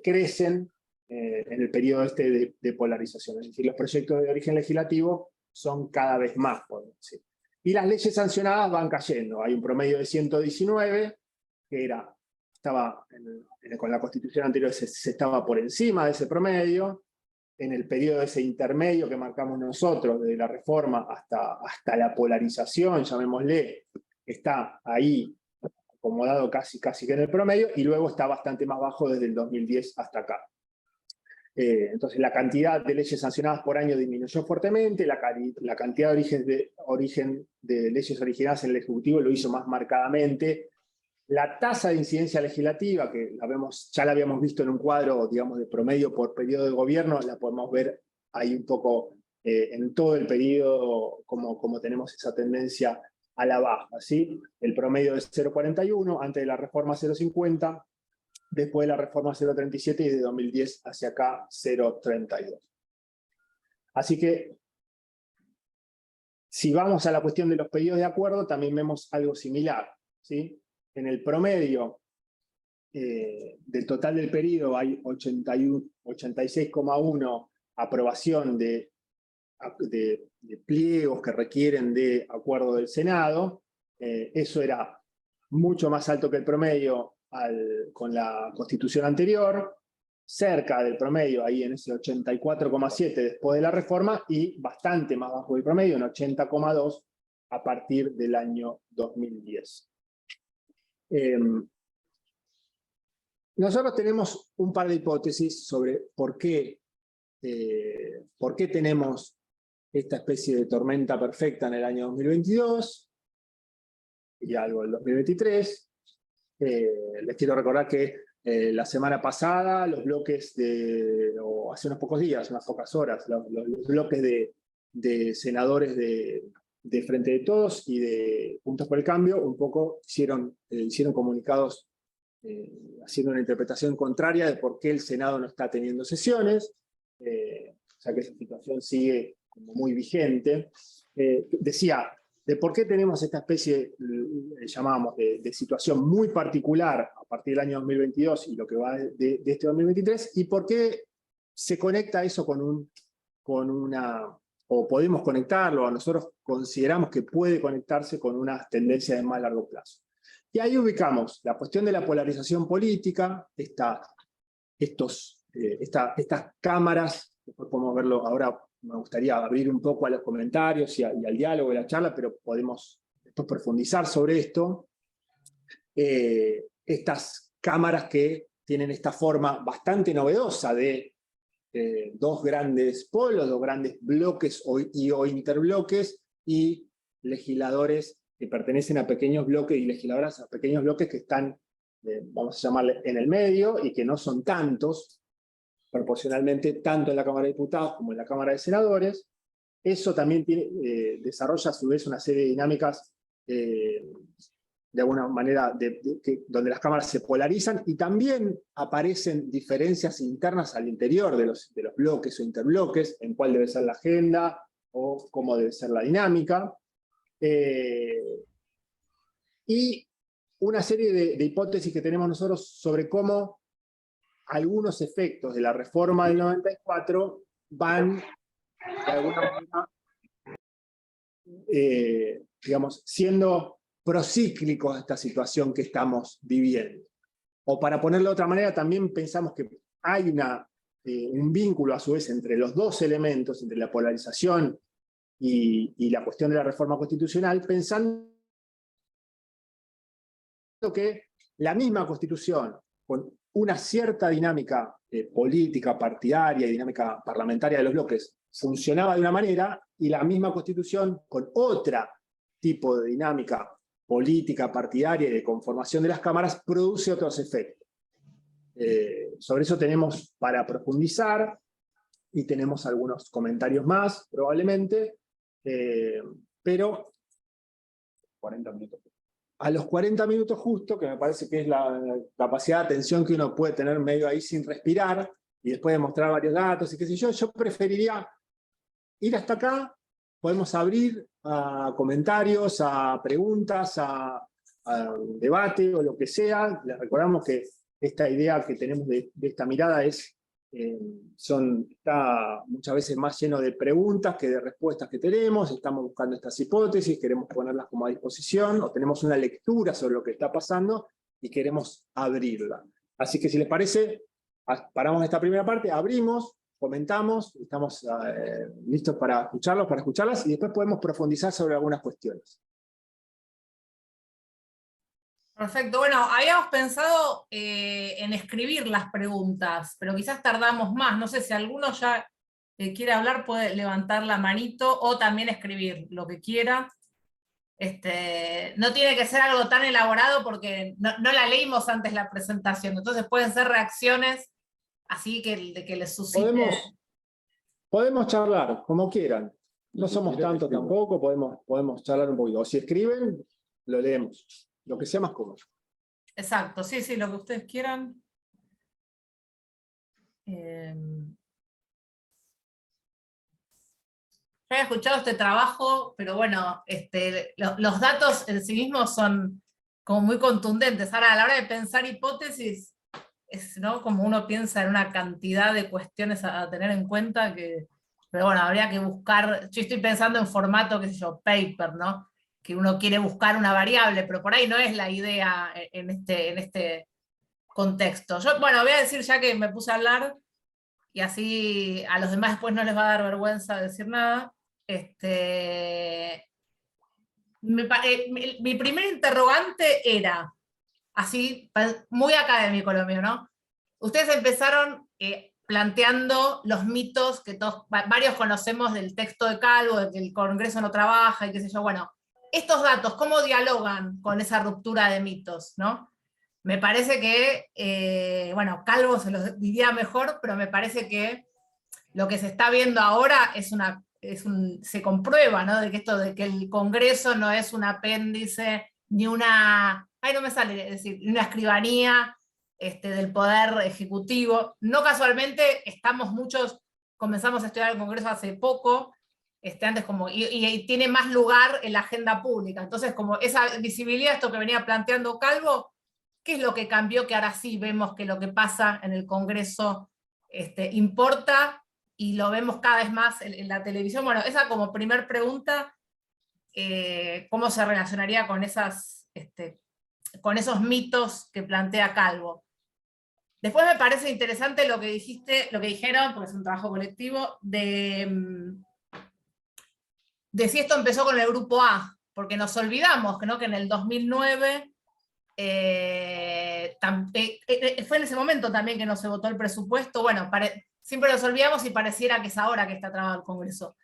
crecen en el periodo de polarización. Es decir, los proyectos de origen legislativo son cada vez más, podemos decir. Y las leyes sancionadas van cayendo. Hay un promedio de 119, que estaba con la Constitución anterior se estaba por encima de ese promedio. En el periodo ese intermedio que marcamos nosotros, desde la reforma hasta la polarización, llamémosle, está ahí acomodado casi que en el promedio, y luego está bastante más bajo desde el 2010 hasta acá. Entonces la cantidad de leyes sancionadas por año disminuyó fuertemente, la cantidad de origen de leyes originadas en el Ejecutivo lo hizo más marcadamente. La tasa de incidencia legislativa, que ya la habíamos visto en un cuadro, digamos, de promedio por periodo de gobierno, la podemos ver ahí un poco en todo el periodo, como tenemos esa tendencia a la baja, ¿sí? El promedio es 0,41, antes de la reforma 0,50, después de la reforma 0,37 y de 2010 hacia acá 0,32. Así que, si vamos a la cuestión de los pedidos de acuerdo, también vemos algo similar, ¿sí? En el promedio del total del periodo hay 86,1 aprobación de pliegos que requieren de acuerdo del Senado. Eso era mucho más alto que el promedio con la Constitución anterior, cerca del promedio, ahí en ese 84,7 después de la reforma, y bastante más bajo del promedio, en 80,2 a partir del año 2010. Nosotros tenemos un par de hipótesis sobre por qué tenemos esta especie de tormenta perfecta en el año 2022 y algo del 2023. Les quiero recordar que la semana pasada los bloques o hace unos pocos días, unas pocas horas, los bloques de senadores de Frente de Todos y de Juntos por el Cambio un poco hicieron comunicados haciendo una interpretación contraria de por qué el Senado no está teniendo sesiones, o sea que esa situación sigue como muy vigente. Decía, de por qué tenemos esta especie, llamábamos, de situación muy particular a partir del año 2022 y lo que va de este 2023, y por qué se conecta eso con una, o podemos conectarlo, o nosotros consideramos que puede conectarse con una tendencia de más largo plazo. Y ahí ubicamos la cuestión de la polarización política, estas cámaras, después podemos verlo, ahora me gustaría abrir un poco a los comentarios y al diálogo de la charla, pero podemos después profundizar sobre esto. Estas cámaras que tienen esta forma bastante novedosa de dos grandes polos, dos grandes bloques o interbloques, y legisladores que pertenecen a pequeños bloques y legisladoras a pequeños bloques que están, vamos a llamarle, en el medio y que no son tantos, proporcionalmente, tanto en la Cámara de Diputados como en la Cámara de Senadores. Eso también desarrolla a su vez una serie de dinámicas de alguna manera donde las cámaras se polarizan y también aparecen diferencias internas al interior de los bloques o interbloques, en cuál debe ser la agenda o cómo debe ser la dinámica. Y una serie de hipótesis que tenemos nosotros sobre cómo algunos efectos de la reforma del 94 van, de alguna manera, digamos, siendo procíclicos a esta situación que estamos viviendo. O para ponerlo de otra manera, también pensamos que hay un vínculo a su vez entre los dos elementos, entre la polarización y la cuestión de la reforma constitucional, pensando que la misma Constitución, con una cierta dinámica política, partidaria y dinámica parlamentaria de los bloques, funcionaba de una manera, y la misma Constitución, con otro tipo de dinámica política, partidaria y de conformación de las cámaras, produce otros efectos. Sobre eso tenemos para profundizar, y tenemos algunos comentarios más, probablemente, pero 40 minutos. a los 40 minutos justo, que me parece que es la capacidad de atención que uno puede tener medio ahí sin respirar, y después de mostrar varios datos y qué sé yo preferiría ir hasta acá. Podemos abrir a comentarios, a preguntas, a debate o lo que sea. Les recordamos que esta idea que tenemos de esta mirada está muchas veces más lleno de preguntas que de respuestas que tenemos. Estamos buscando estas hipótesis, queremos ponerlas como a disposición, o tenemos una lectura sobre lo que está pasando y queremos abrirla. Así que si les parece, paramos esta primera parte, abrimos, comentamos, estamos listos para escucharlas, y después podemos profundizar sobre algunas cuestiones. Perfecto, bueno, habíamos pensado en escribir las preguntas, pero quizás tardamos más. No sé si alguno ya quiere hablar, puede levantar la manito o también escribir lo que quiera. No tiene que ser algo tan elaborado porque no la leímos antes la presentación, entonces pueden ser reacciones así que les suscite. Podemos charlar como quieran. No somos tanto tampoco, podemos charlar un poquito. O si escriben, lo leemos. Lo que sea más cómodo. Exacto, sí, lo que ustedes quieran. Yo he escuchado este trabajo, pero bueno, los datos en sí mismos son como muy contundentes. Ahora, a la hora de pensar hipótesis, es, ¿no? Como uno piensa en una cantidad de cuestiones a tener en cuenta que, pero bueno, habría que buscar, yo estoy pensando en formato, qué sé yo, paper, ¿no? Que uno quiere buscar una variable, pero por ahí no es la idea en este contexto. Yo, bueno, voy a decir ya que me puse a hablar, y así a los demás después no les va a dar vergüenza decir nada. Mi primer interrogante era, así, muy académico lo mío, ¿no? Ustedes empezaron planteando los mitos que todos, varios conocemos del texto de Calvo, de que el Congreso no trabaja y qué sé yo. Bueno, estos datos, ¿cómo dialogan con esa ruptura de mitos, no? Me parece que, bueno, Calvo se los diría mejor, pero me parece que lo que se está viendo ahora se comprueba, ¿no? De que esto de que el Congreso no es un apéndice, ni una, ay, no me sale decir, ni una escribanía del Poder Ejecutivo. No casualmente comenzamos a estudiar el Congreso hace poco, antes y tiene más lugar en la agenda pública. Entonces, como esa visibilidad, esto que venía planteando Calvo, ¿qué es lo que cambió que ahora sí vemos que lo que pasa en el Congreso importa y lo vemos cada vez más en la televisión? Bueno, esa como primer pregunta, ¿cómo se relacionaría con con esos mitos que plantea Calvo? Después me parece interesante lo que dijeron, porque es un trabajo colectivo, de si esto empezó con el grupo A, porque nos olvidamos, ¿no? Que en el 2009 fue en ese momento también que no se votó el presupuesto. Bueno, siempre nos olvidamos y pareciera que es ahora que está trabado el Congreso.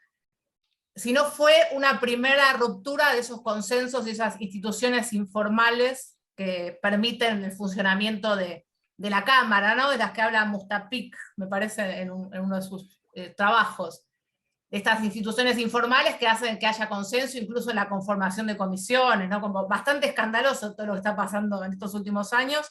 Si no fue una primera ruptura de esos consensos y esas instituciones informales que permiten el funcionamiento de la Cámara, ¿no? De las que habla Mustapik, me parece, en uno de sus trabajos. Estas instituciones informales que hacen que haya consenso incluso en la conformación de comisiones, ¿no? Como bastante escandaloso todo lo que está pasando en estos últimos años,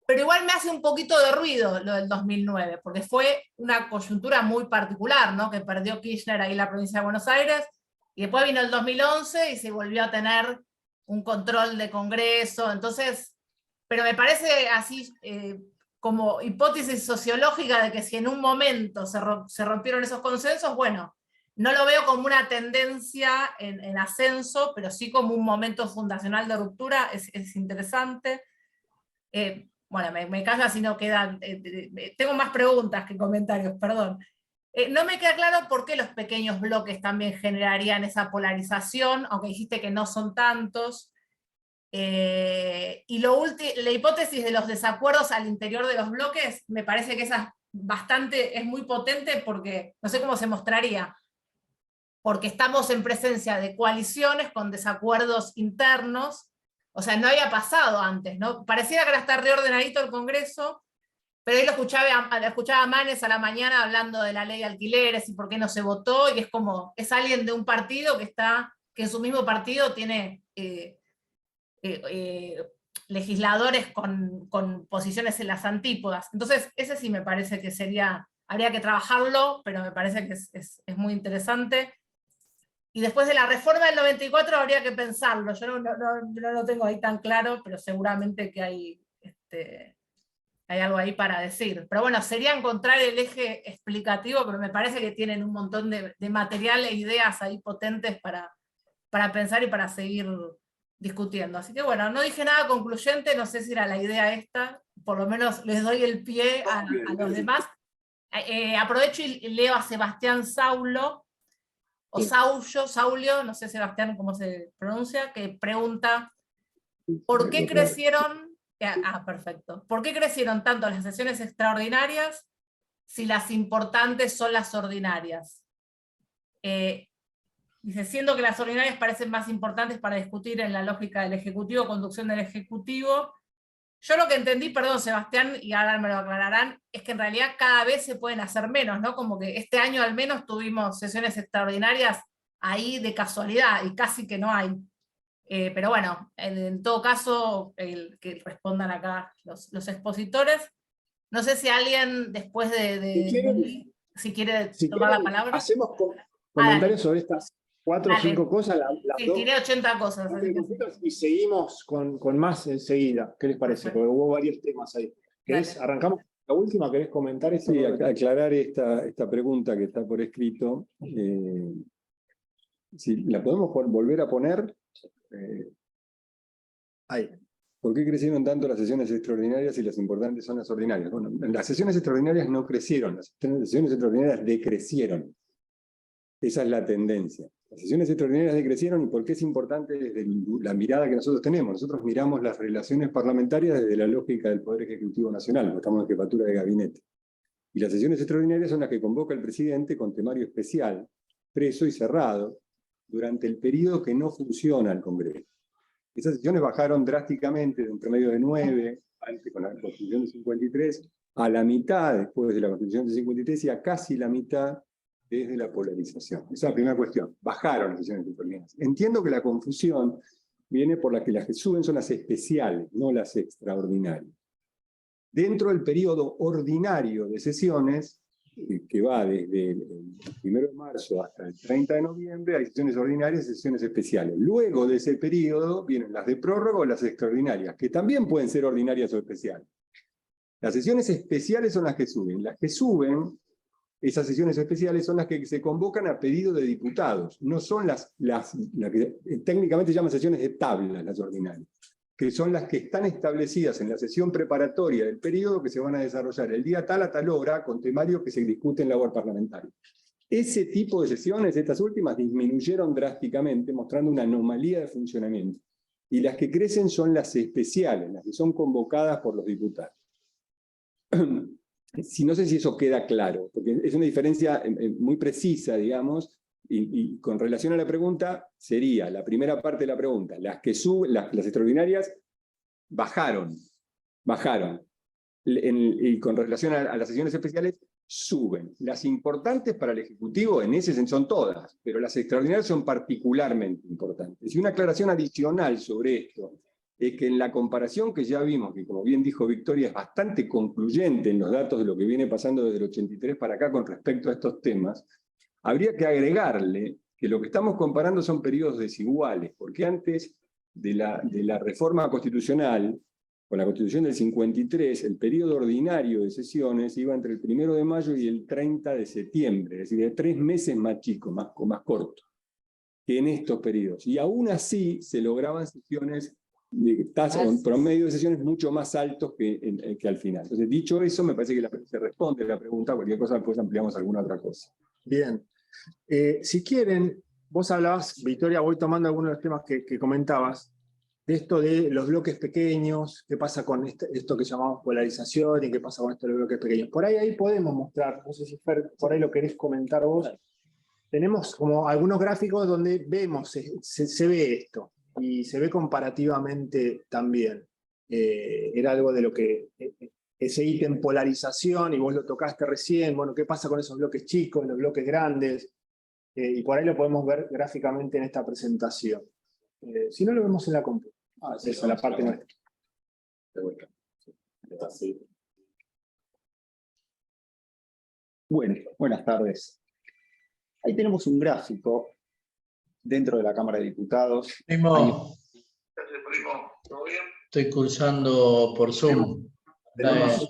pero igual me hace un poquito de ruido lo del 2009, porque fue una coyuntura muy particular, ¿no? Que perdió Kirchner ahí en la provincia de Buenos Aires, y después vino el 2011 y se volvió a tener un control de Congreso. Entonces, pero me parece así como hipótesis sociológica de que si en un momento se rompieron esos consensos, bueno, no lo veo como una tendencia en ascenso, pero sí como un momento fundacional de ruptura. Es interesante. Bueno, me callo así no quedan. Tengo más preguntas que comentarios, perdón. No me queda claro por qué los pequeños bloques también generarían esa polarización, aunque dijiste que no son tantos. Y la hipótesis de los desacuerdos al interior de los bloques, me parece que esa es muy potente, porque no sé cómo se mostraría, porque estamos en presencia de coaliciones con desacuerdos internos. O sea, no había pasado antes, ¿no? Pareciera que ahora está reordenadito el Congreso, pero ahí lo escuchaba a Manes a la mañana hablando de la ley de alquileres y por qué no se votó, y es como, es alguien de un partido que en su mismo partido tiene legisladores con posiciones en las antípodas. Entonces, ese sí me parece que habría que trabajarlo, pero me parece que es muy interesante. Y después de la reforma del 94 habría que pensarlo. Yo no lo tengo ahí tan claro, pero seguramente que hay algo ahí para decir. Pero bueno, sería encontrar el eje explicativo, pero me parece que tienen un montón de material e ideas ahí potentes para pensar y para seguir discutiendo. Así que bueno, no dije nada concluyente, no sé si era la idea esta, por lo menos les doy el pie a los demás. Aprovecho y leo a Sebastián Saulo, o Saulio, no sé Sebastián cómo se pronuncia, que pregunta, ¿por qué crecieron? Perfecto. ¿Por qué crecieron tanto las sesiones extraordinarias si las importantes son las ordinarias? Dice, siendo que las ordinarias parecen más importantes para discutir en la lógica del Ejecutivo, conducción del Ejecutivo. Yo lo que entendí, perdón Sebastián, y ahora me lo aclararán, es que en realidad cada vez se pueden hacer menos, ¿no? Como que este año al menos tuvimos sesiones extraordinarias ahí de casualidad, y casi que no hay. Pero bueno, en todo caso, que respondan acá los expositores. No sé si alguien, después si quiere Si tomar la quieren, palabra. hacemos comentarios sobre estas 4 o Dale. 5 cosas, las Sí, dos. tiré 80 cosas. así que- Y seguimos con más enseguida. ¿Qué les parece? Perfecto. Porque hubo varios temas ahí. ¿Querés, Dale. arrancamos la última? ¿Querés comentar esto? Sí, aclarar esta pregunta que está por escrito. Si la podemos volver a poner. Ahí. ¿Por qué crecieron tanto las sesiones extraordinarias y las importantes son las ordinarias? Bueno, las sesiones extraordinarias no crecieron, las sesiones extraordinarias decrecieron. Esa es la tendencia. Las sesiones extraordinarias decrecieron, ¿y por qué es importante desde la mirada que nosotros tenemos? Nosotros miramos las relaciones parlamentarias desde la lógica del Poder Ejecutivo Nacional, porque estamos en jefatura de gabinete. Y las sesiones extraordinarias son las que convoca el presidente con temario especial, preso y cerrado, durante el periodo que no funciona el Congreso. Esas sesiones bajaron drásticamente de un promedio de 9, antes con la Constitución de 53, a la mitad después de la Constitución de 53 y a casi la mitad desde la polarización. Esa es la primera cuestión. Bajaron las sesiones extraordinarias. Entiendo que la confusión viene por la que las que suben son las especiales, no las extraordinarias. Dentro del periodo ordinario de sesiones, que va desde el 1 de marzo hasta el 30 de noviembre, hay sesiones ordinarias y sesiones especiales. Luego de ese periodo vienen las de prórroga o las extraordinarias, que también pueden ser ordinarias o especiales. Las sesiones especiales son las que suben. Las que suben, esas sesiones especiales, son las que se convocan a pedido de diputados. No son las que técnicamente se llaman sesiones de tabla, las ordinarias, que son las que están establecidas en la sesión preparatoria del periodo que se van a desarrollar el día tal a tal hora con temarios que se discuten en labor parlamentaria. Ese tipo de sesiones, estas últimas, disminuyeron drásticamente, mostrando una anomalía de funcionamiento. Y las que crecen son las especiales, las que son convocadas por los diputados. No sé si eso queda claro, porque es una diferencia muy precisa, digamos, y con relación a la pregunta, sería la primera parte de la pregunta, las que suben, las extraordinarias bajaron, y con relación a las sesiones especiales, suben. Las importantes para el Ejecutivo, en ese sentido, son todas, pero las extraordinarias son particularmente importantes. Y una aclaración adicional sobre esto, es que en la comparación que ya vimos, que como bien dijo Victoria, es bastante concluyente en los datos de lo que viene pasando desde el 83 para acá con respecto a estos temas, habría que agregarle que lo que estamos comparando son periodos desiguales, porque antes de la reforma constitucional, con la Constitución del 53, el periodo ordinario de sesiones iba entre el 1 de mayo y el 30 de septiembre, es decir, de 3 meses más chico, más corto, que en estos periodos. Y aún así se lograban sesiones de promedio de sesiones mucho más altos que al final. Entonces, dicho eso, me parece que se responde la pregunta. Cualquier cosa, después ampliamos alguna otra cosa. Bien. Si quieren, vos hablabas, Victoria, voy tomando algunos de los temas que comentabas, de esto de los bloques pequeños, qué pasa con esto que llamamos polarización y qué pasa con esto de los bloques pequeños. Por ahí podemos mostrar, no sé si Fer, por ahí lo querés comentar vos. Tenemos como algunos gráficos donde vemos, se ve esto, y se ve comparativamente también. Era algo de lo que, ese ítem polarización, y vos lo tocaste recién, bueno, qué pasa con esos bloques chicos, los bloques grandes, y por ahí lo podemos ver gráficamente en esta presentación. Si no, lo vemos en la compu. Sí, Esa es la parte nuestra. De vuelta. Sí. Bueno, buenas tardes. Ahí tenemos un gráfico dentro de la Cámara de Diputados. Primo, Primo, ¿todo bien? estoy cursando por Zoom. Tenemos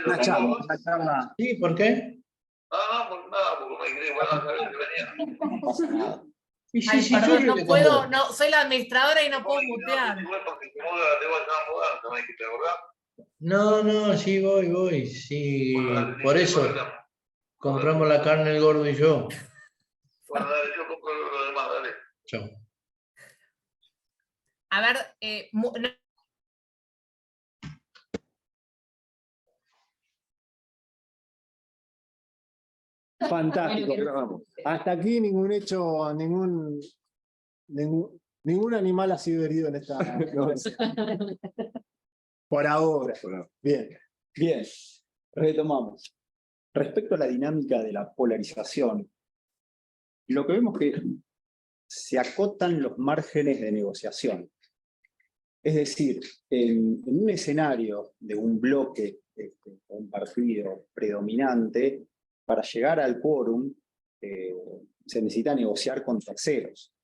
una charla. ¿Sí? ¿Por qué? Porque no me quería guardar, sabes que venía. No pasa nada. Sí, Ay, sí, perdón, yo no le puedo, convoco. no, soy la administradora y no puedo mutear. Igual porque te mudas, te vas a mudar, no me dijiste, ¿verdad? No, sí, voy. Sí, por eso compramos la carne el gordo y yo. Bueno, dale, yo compro lo demás, dale. Chao. A ver, no, Fantástico. Hasta aquí ningún hecho, ningún animal ha sido herido en esta. Por ahora. Bien. Bien, retomamos. Respecto a la dinámica de la polarización, lo que vemos es que se acotan los márgenes de negociación. Es decir, en un escenario de un bloque, un partido predominante, para llegar al quórum, se necesita negociar con terceros,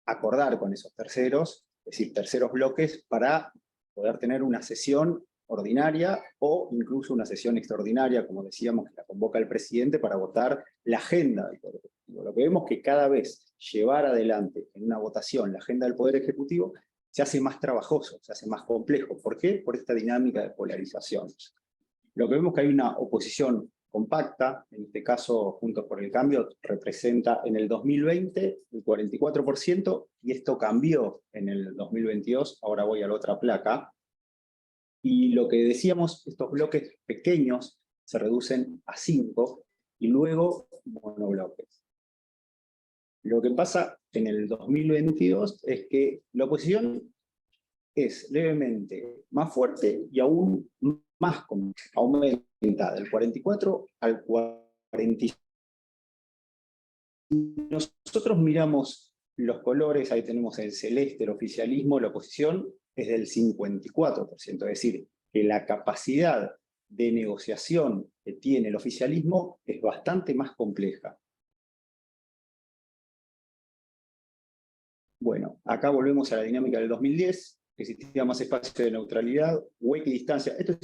acordar con esos terceros, es decir, terceros bloques, para poder tener una sesión ordinaria o incluso una sesión extraordinaria, como decíamos, que la convoca el presidente para votar la agenda del Poder Ejecutivo. Lo que vemos que cada vez llevar adelante en una votación la agenda del Poder Ejecutivo se hace más trabajoso, se hace más complejo. ¿Por qué? Por esta dinámica de polarización. Lo que vemos es que hay una oposición compacta, en este caso Juntos por el Cambio representa en el 2020 el 44%, y esto cambió en el 2022, ahora voy a la otra placa, y lo que decíamos, estos bloques pequeños se reducen a 5, y luego monobloques. Lo que pasa en el 2022 es que la oposición es levemente más fuerte y aún más aumenta del 44 al 45. Nosotros miramos los colores, ahí tenemos el celeste, el oficialismo, la oposición es del 54%, es decir, que la capacidad de negociación que tiene el oficialismo es bastante más compleja. Bueno, acá volvemos a la dinámica del 2010, existía más espacio de neutralidad, o equidistancia. Esto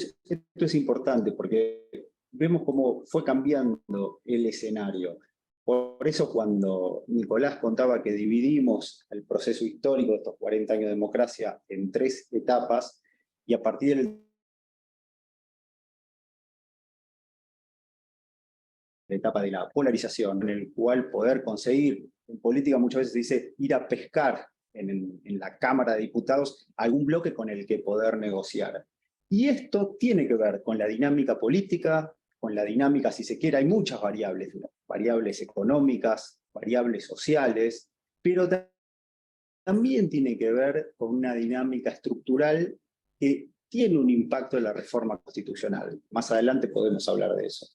es importante porque vemos cómo fue cambiando el escenario. Por eso cuando Nicolás contaba que dividimos el proceso histórico de estos 40 años de democracia en 3 etapas, y a partir de la etapa de la polarización, en el cual poder conseguir, en política muchas veces se dice ir a pescar en la Cámara de Diputados algún bloque con el que poder negociar. Y esto tiene que ver con la dinámica política, con la dinámica, si se quiere, hay muchas variables, variables económicas, variables sociales, pero también tiene que ver con una dinámica estructural que tiene un impacto en la reforma constitucional. Más adelante podemos hablar de eso.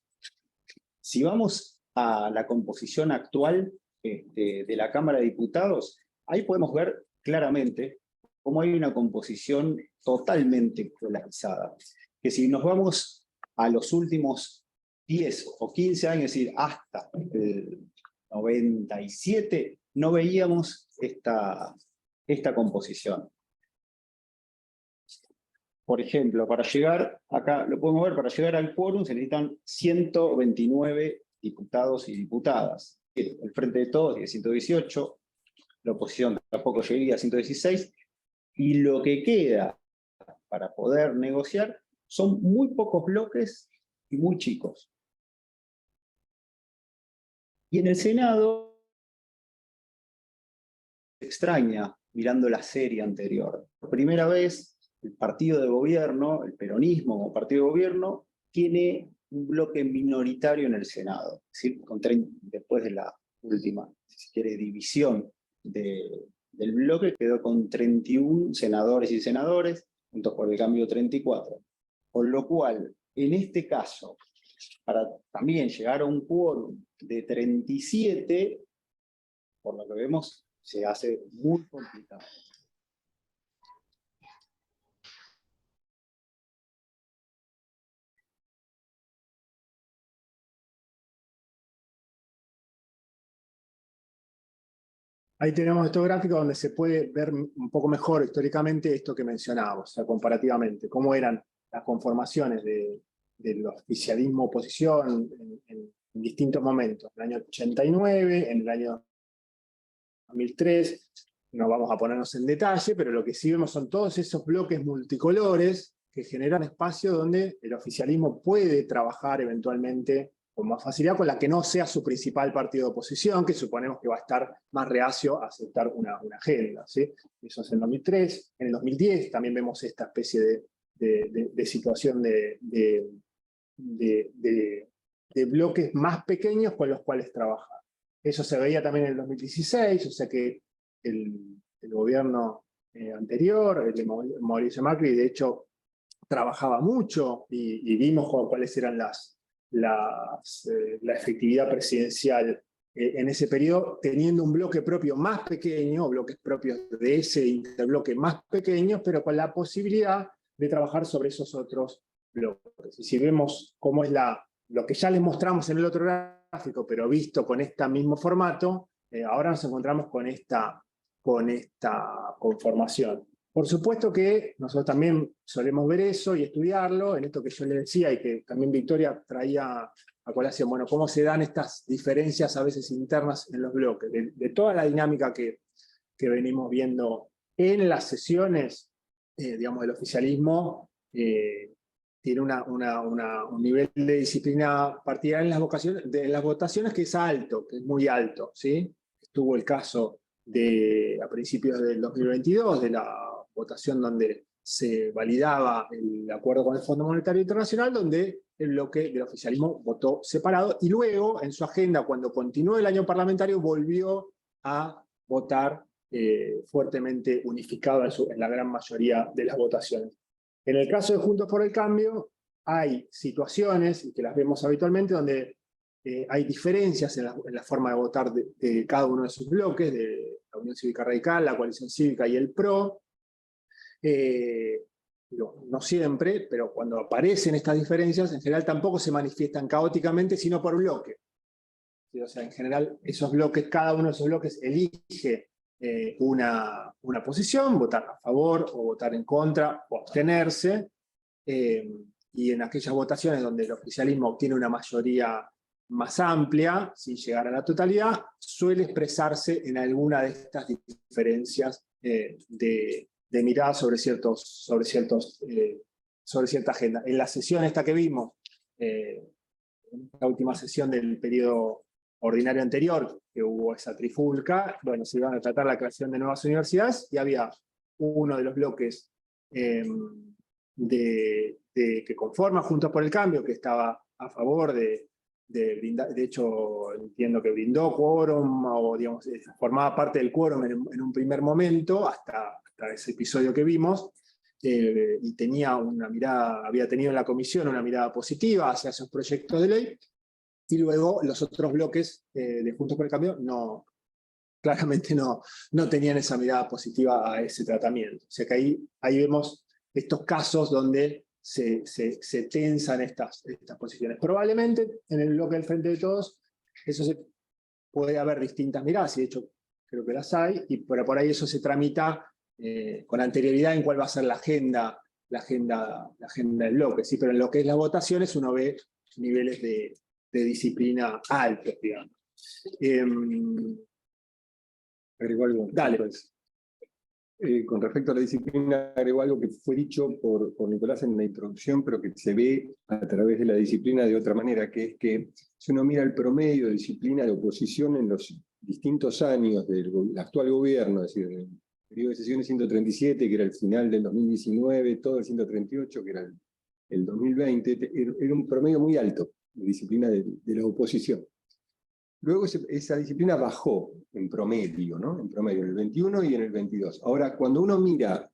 Si vamos a la composición actual de la Cámara de Diputados, ahí podemos ver claramente cómo hay una composición totalmente polarizada. Que si nos vamos a los últimos 10 o 15 años, es decir, hasta el 97, no veíamos esta composición. Por ejemplo, para llegar, acá lo podemos ver, para llegar al quórum se necesitan 129 diputados y diputadas. El Frente de Todos tiene 118, la oposición tampoco llegaría a 116, y lo que queda para poder negociar son muy pocos bloques y muy chicos. Y en el Senado se extraña, mirando la serie anterior. Por primera vez, el partido de gobierno, el peronismo como partido de gobierno, tiene un bloque minoritario en el Senado. Es decir, después de la última, si se quiere, división del bloque, quedó con 31 senadores y senadoras, Juntos por el Cambio 34. Con lo cual, en este caso, para también llegar a un quórum de 37, por lo que vemos, se hace muy complicado. Ahí tenemos estos gráficos donde se puede ver un poco mejor históricamente esto que mencionábamos, o sea, comparativamente, cómo eran las conformaciones del oficialismo oposición en distintos momentos. En el año 89, en el año 2003, no vamos a ponernos en detalle, pero lo que sí vemos son todos esos bloques multicolores que generan espacio donde el oficialismo puede trabajar eventualmente con más facilidad, con la que no sea su principal partido de oposición, que suponemos que va a estar más reacio a aceptar una agenda, ¿sí? Eso es en el 2003. En el 2010 también vemos esta especie de situación de bloques más pequeños con los cuales trabajar. Eso se veía también en el 2016, o sea que el gobierno anterior, el de Mauricio Macri, de hecho, trabajaba mucho y vimos cuáles eran la efectividad presidencial en ese periodo, teniendo un bloque propio más pequeño, bloques propios de ese interbloque más pequeños, pero con la posibilidad de trabajar sobre esos otros bloques. Y si vemos cómo es lo que ya les mostramos en el otro gráfico, gráfico, pero visto con este mismo formato, ahora nos encontramos con esta conformación. Por supuesto que nosotros también solemos ver eso y estudiarlo, en esto que yo le decía y que también Victoria traía a colación, bueno, cómo se dan estas diferencias a veces internas en los bloques, de toda la dinámica que venimos viendo en las sesiones, digamos, del oficialismo, tiene un nivel de disciplina partidaria en las votaciones que es alto, que es muy alto, ¿sí? Estuvo el caso a principios del 2022, de la votación donde se validaba el acuerdo con el Fondo Monetario Internacional, donde el bloque del oficialismo votó separado, y luego, en su agenda, cuando continuó el año parlamentario, volvió a votar fuertemente unificado en la gran mayoría de las votaciones. En el caso de Juntos por el Cambio, hay situaciones, y que las vemos habitualmente, donde hay diferencias en la forma de votar de cada uno de sus bloques, de la Unión Cívica Radical, la Coalición Cívica y el PRO. No siempre, pero cuando aparecen estas diferencias, en general tampoco se manifiestan caóticamente, sino por bloque. ¿Sí? O sea, en general, esos bloques, cada uno de esos bloques elige una posición, votar a favor o votar en contra o abstenerse, y en aquellas votaciones donde el oficialismo obtiene una mayoría más amplia, sin llegar a la totalidad, suele expresarse en alguna de estas diferencias de mirada sobre cierta agenda. En la sesión esta que vimos, en la última sesión del periodo ordinario anterior, que hubo esa trifulca, bueno, se iban a tratar la creación de nuevas universidades, y había uno de los bloques que conforma Juntos por el Cambio, que estaba a favor de brindar, de hecho entiendo que brindó quórum, o digamos, formaba parte del quórum en un primer momento, hasta ese episodio que vimos, y tenía una mirada, había tenido en la comisión una mirada positiva hacia esos proyectos de ley, y luego los otros bloques de Juntos por el Cambio claramente no tenían esa mirada positiva a ese tratamiento. O sea que ahí vemos estos casos donde se tensan estas posiciones. Probablemente en el bloque del Frente de Todos puede haber distintas miradas, y de hecho creo que las hay, pero por ahí eso se tramita con anterioridad en cuál va a ser la agenda del bloque, ¿sí? Pero en lo que es las votaciones uno ve niveles de disciplina altos, digamos. Agrego algo. Dale. Con respecto a la disciplina, agrego algo que fue dicho por Nicolás en la introducción, pero que se ve a través de la disciplina de otra manera, que es que si uno mira el promedio de disciplina de oposición en los distintos años del actual gobierno, es decir, el periodo de sesiones 137, que era el final del 2019, todo el 138, que era el 2020, era un promedio muy alto de disciplina de la oposición. Luego esa disciplina bajó en promedio, ¿no? En promedio en el 21 y en el 22. Ahora, cuando uno mira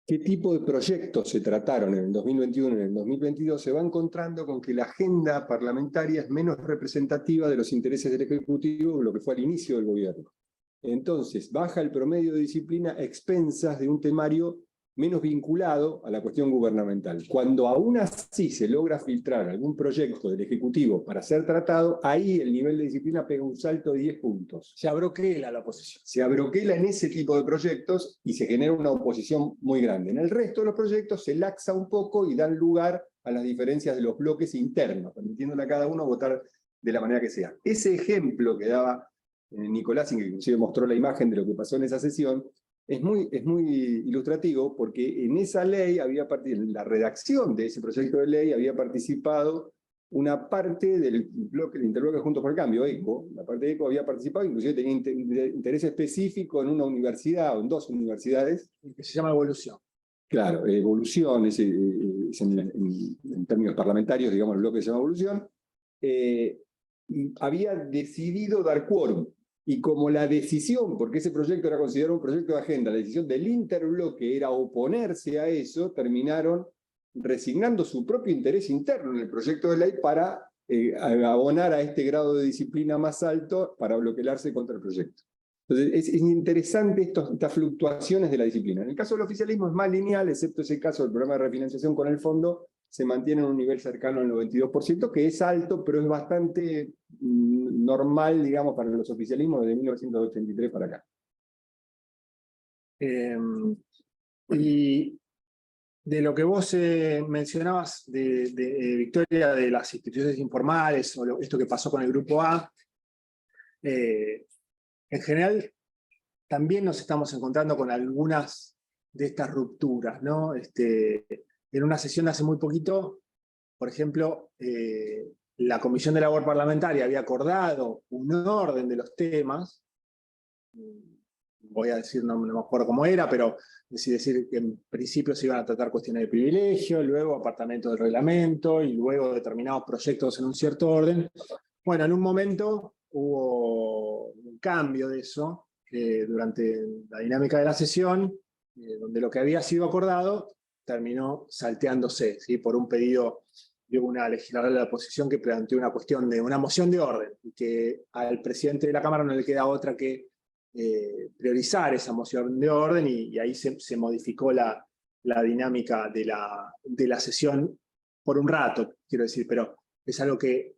qué tipo de proyectos se trataron en el 2021 y en el 2022, se va encontrando con que la agenda parlamentaria es menos representativa de los intereses del Ejecutivo de lo que fue al inicio del gobierno. Entonces, baja el promedio de disciplina a expensas de un temario menos vinculado a la cuestión gubernamental. Cuando aún así se logra filtrar algún proyecto del Ejecutivo para ser tratado, ahí el nivel de disciplina pega un salto de 10 puntos. Se abroquela la oposición. Se abroquela en ese tipo de proyectos y se genera una oposición muy grande. En el resto de los proyectos se laxa un poco y dan lugar a las diferencias de los bloques internos, permitiéndole a cada uno votar de la manera que sea. Ese ejemplo que daba Nicolás, y que inclusive mostró la imagen de lo que pasó en esa sesión, es muy ilustrativo, porque en esa ley en la redacción de ese proyecto de ley había participado una parte del bloque, el interbloque Juntos por el Cambio, ECO. La parte de ECO había participado, inclusive tenía interés específico en una universidad o en dos universidades. Que se llama Evolución. Claro, Evolución es en términos parlamentarios, digamos, el bloque se llama Evolución. Había decidido dar quórum. Y como la decisión, porque ese proyecto era considerado un proyecto de agenda, la decisión del interbloque era oponerse a eso, terminaron resignando su propio interés interno en el proyecto de ley para abonar a este grado de disciplina más alto para bloquearse contra el proyecto. Entonces es interesante estas fluctuaciones de la disciplina. En el caso del oficialismo es más lineal, excepto ese caso del programa de refinanciación con el fondo, se mantiene en un nivel cercano al 92%, que es alto, pero es bastante normal, digamos, para los oficialismos desde 1983 para acá. Y de lo que vos mencionabas, Victoria, de las instituciones informales, o esto que pasó con el Grupo A, en general también nos estamos encontrando con algunas de estas rupturas, ¿no? En una sesión de hace muy poquito, por ejemplo, la Comisión de Labor Parlamentaria había acordado un orden de los temas, voy a decir, no me acuerdo cómo era, pero decir que en principio se iban a tratar cuestiones de privilegio, luego apartamentos del reglamento, y luego determinados proyectos en un cierto orden. Bueno, en un momento hubo un cambio de eso durante la dinámica de la sesión, donde lo que había sido acordado terminó salteándose, ¿sí? Por un pedido de una legisladora de la oposición que planteó una cuestión de una moción de orden, y que al presidente de la Cámara no le queda otra que priorizar esa moción de orden, y ahí se modificó la dinámica de la sesión por un rato, quiero decir, pero es algo que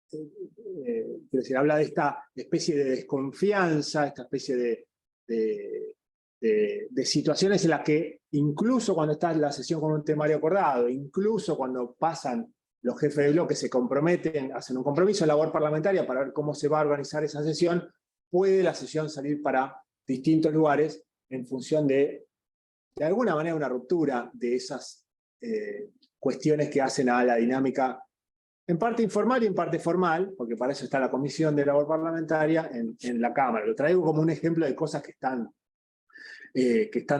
quiero decir, habla de esta especie de desconfianza, esta especie de situaciones en las que incluso cuando está la sesión con un temario acordado, incluso cuando pasan los jefes de bloque, se comprometen, hacen un compromiso de labor parlamentaria para ver cómo se va a organizar esa sesión, puede la sesión salir para distintos lugares en función de alguna manera, una ruptura de esas cuestiones que hacen a la dinámica en parte informal y en parte formal, porque para eso está la Comisión de Labor Parlamentaria en la Cámara. Lo traigo como un ejemplo de cosas que están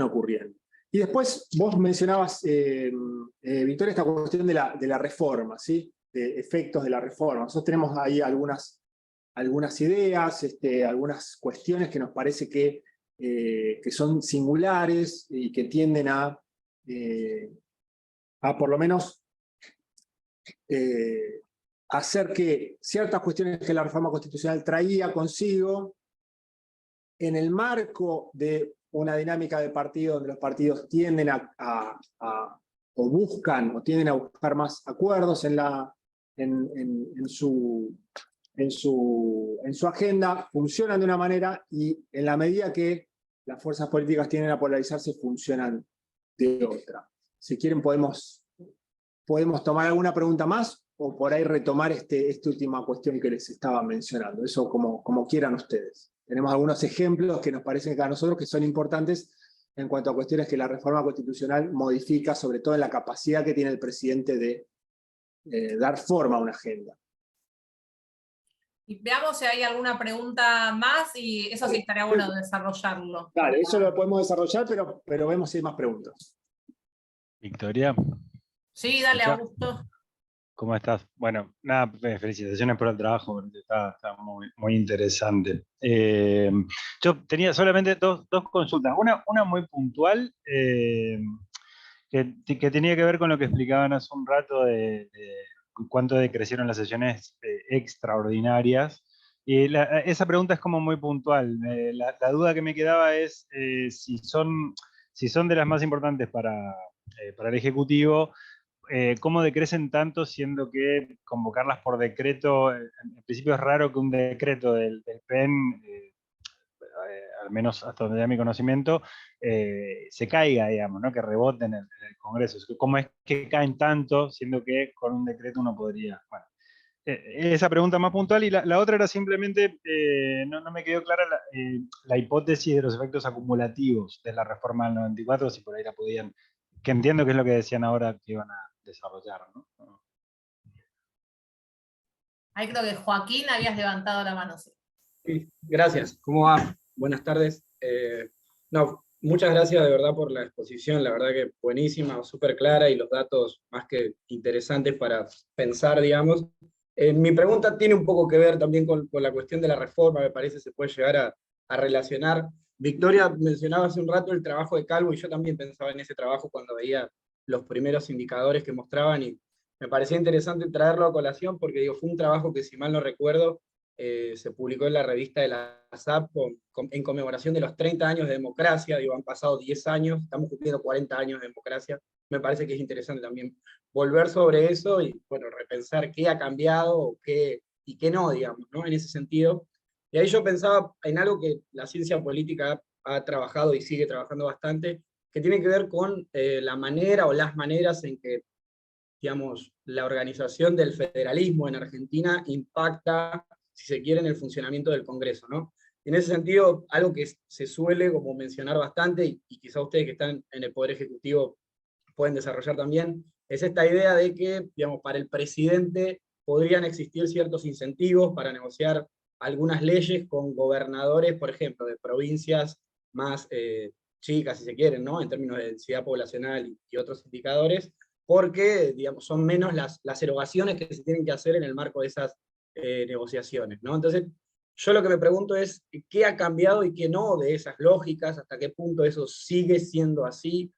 ocurriendo. Y después vos mencionabas, Victoria, esta cuestión de la reforma, ¿sí? De efectos de la reforma. Nosotros tenemos ahí algunas ideas, algunas cuestiones que nos parece que son singulares y que tienden a por lo menos hacer que ciertas cuestiones que la reforma constitucional traía consigo, en el marco de una dinámica de partido donde los partidos tienden o buscan o tienden a buscar más acuerdos en su agenda, funcionan de una manera, y en la medida que las fuerzas políticas tienden a polarizarse, funcionan de otra. Si quieren podemos tomar alguna pregunta más, o por ahí retomar esta última cuestión que les estaba mencionando. Eso como quieran ustedes. Tenemos algunos ejemplos que nos parecen que a nosotros que son importantes en cuanto a cuestiones que la reforma constitucional modifica, sobre todo en la capacidad que tiene el presidente de dar forma a una agenda. Y veamos si hay alguna pregunta más, y eso sí estaría bueno desarrollarlo. Dale, eso lo podemos desarrollar, pero vemos si hay más preguntas. Victoria, Sí, dale, Augusto. ¿cómo estás? Bueno, nada, felicitaciones por el trabajo, porque está muy, muy interesante. Yo tenía solamente dos consultas. Una muy puntual, que tenía que ver con lo que explicaban hace un rato de cuánto decrecieron las sesiones extraordinarias. Y esa pregunta es como muy puntual. La duda que me quedaba es si son de las más importantes para el Ejecutivo, cómo decrecen tanto, siendo que convocarlas por decreto, en principio es raro que un decreto del PEN, al menos hasta donde da mi conocimiento, se caiga, digamos, ¿no? Que rebote en el Congreso. ¿Cómo es que caen tanto, siendo que con un decreto uno podría? Bueno, esa pregunta más puntual. Y la otra era simplemente, no me quedó clara la hipótesis de los efectos acumulativos de la reforma del 94, si por ahí la podían, que entiendo que es lo que decían ahora que iban a desarrollar, ¿no? Ahí creo que Joaquín habías levantado la mano. Sí. Sí, gracias. ¿Cómo va? Buenas tardes. Muchas gracias de verdad por la exposición, la verdad que buenísima, súper clara, y los datos más que interesantes para pensar, digamos. Mi pregunta tiene un poco que ver también con la cuestión de la reforma, me parece se puede llegar a relacionar. Victoria mencionaba hace un rato el trabajo de Calvo, y yo también pensaba en ese trabajo cuando veía los primeros indicadores que mostraban, y me parecía interesante traerlo a colación porque digo, fue un trabajo que, si mal no recuerdo, se publicó en la revista de la SAP en conmemoración de los 30 años de democracia. Digo, han pasado 10 años, estamos cumpliendo 40 años de democracia. Me parece que es interesante también volver sobre eso y, bueno, repensar qué ha cambiado o qué y qué no, digamos, ¿no? En ese sentido. Y ahí yo pensaba en algo que la ciencia política ha trabajado y sigue trabajando bastante, que tiene que ver con la manera o las maneras en que, digamos, la organización del federalismo en Argentina impacta, si se quiere, en el funcionamiento del Congreso, ¿no? En ese sentido, algo que se suele como mencionar bastante, y quizá ustedes que están en el Poder Ejecutivo pueden desarrollar también, es esta idea de que, digamos, para el presidente podrían existir ciertos incentivos para negociar algunas leyes con gobernadores, por ejemplo, de provincias más chicas, si se quieren, ¿no? En términos de densidad poblacional y otros indicadores, porque, digamos, son menos las erogaciones que se tienen que hacer en el marco de esas negociaciones, ¿no? Entonces, yo lo que me pregunto es, ¿qué ha cambiado y qué no de esas lógicas? ¿Hasta qué punto eso sigue siendo así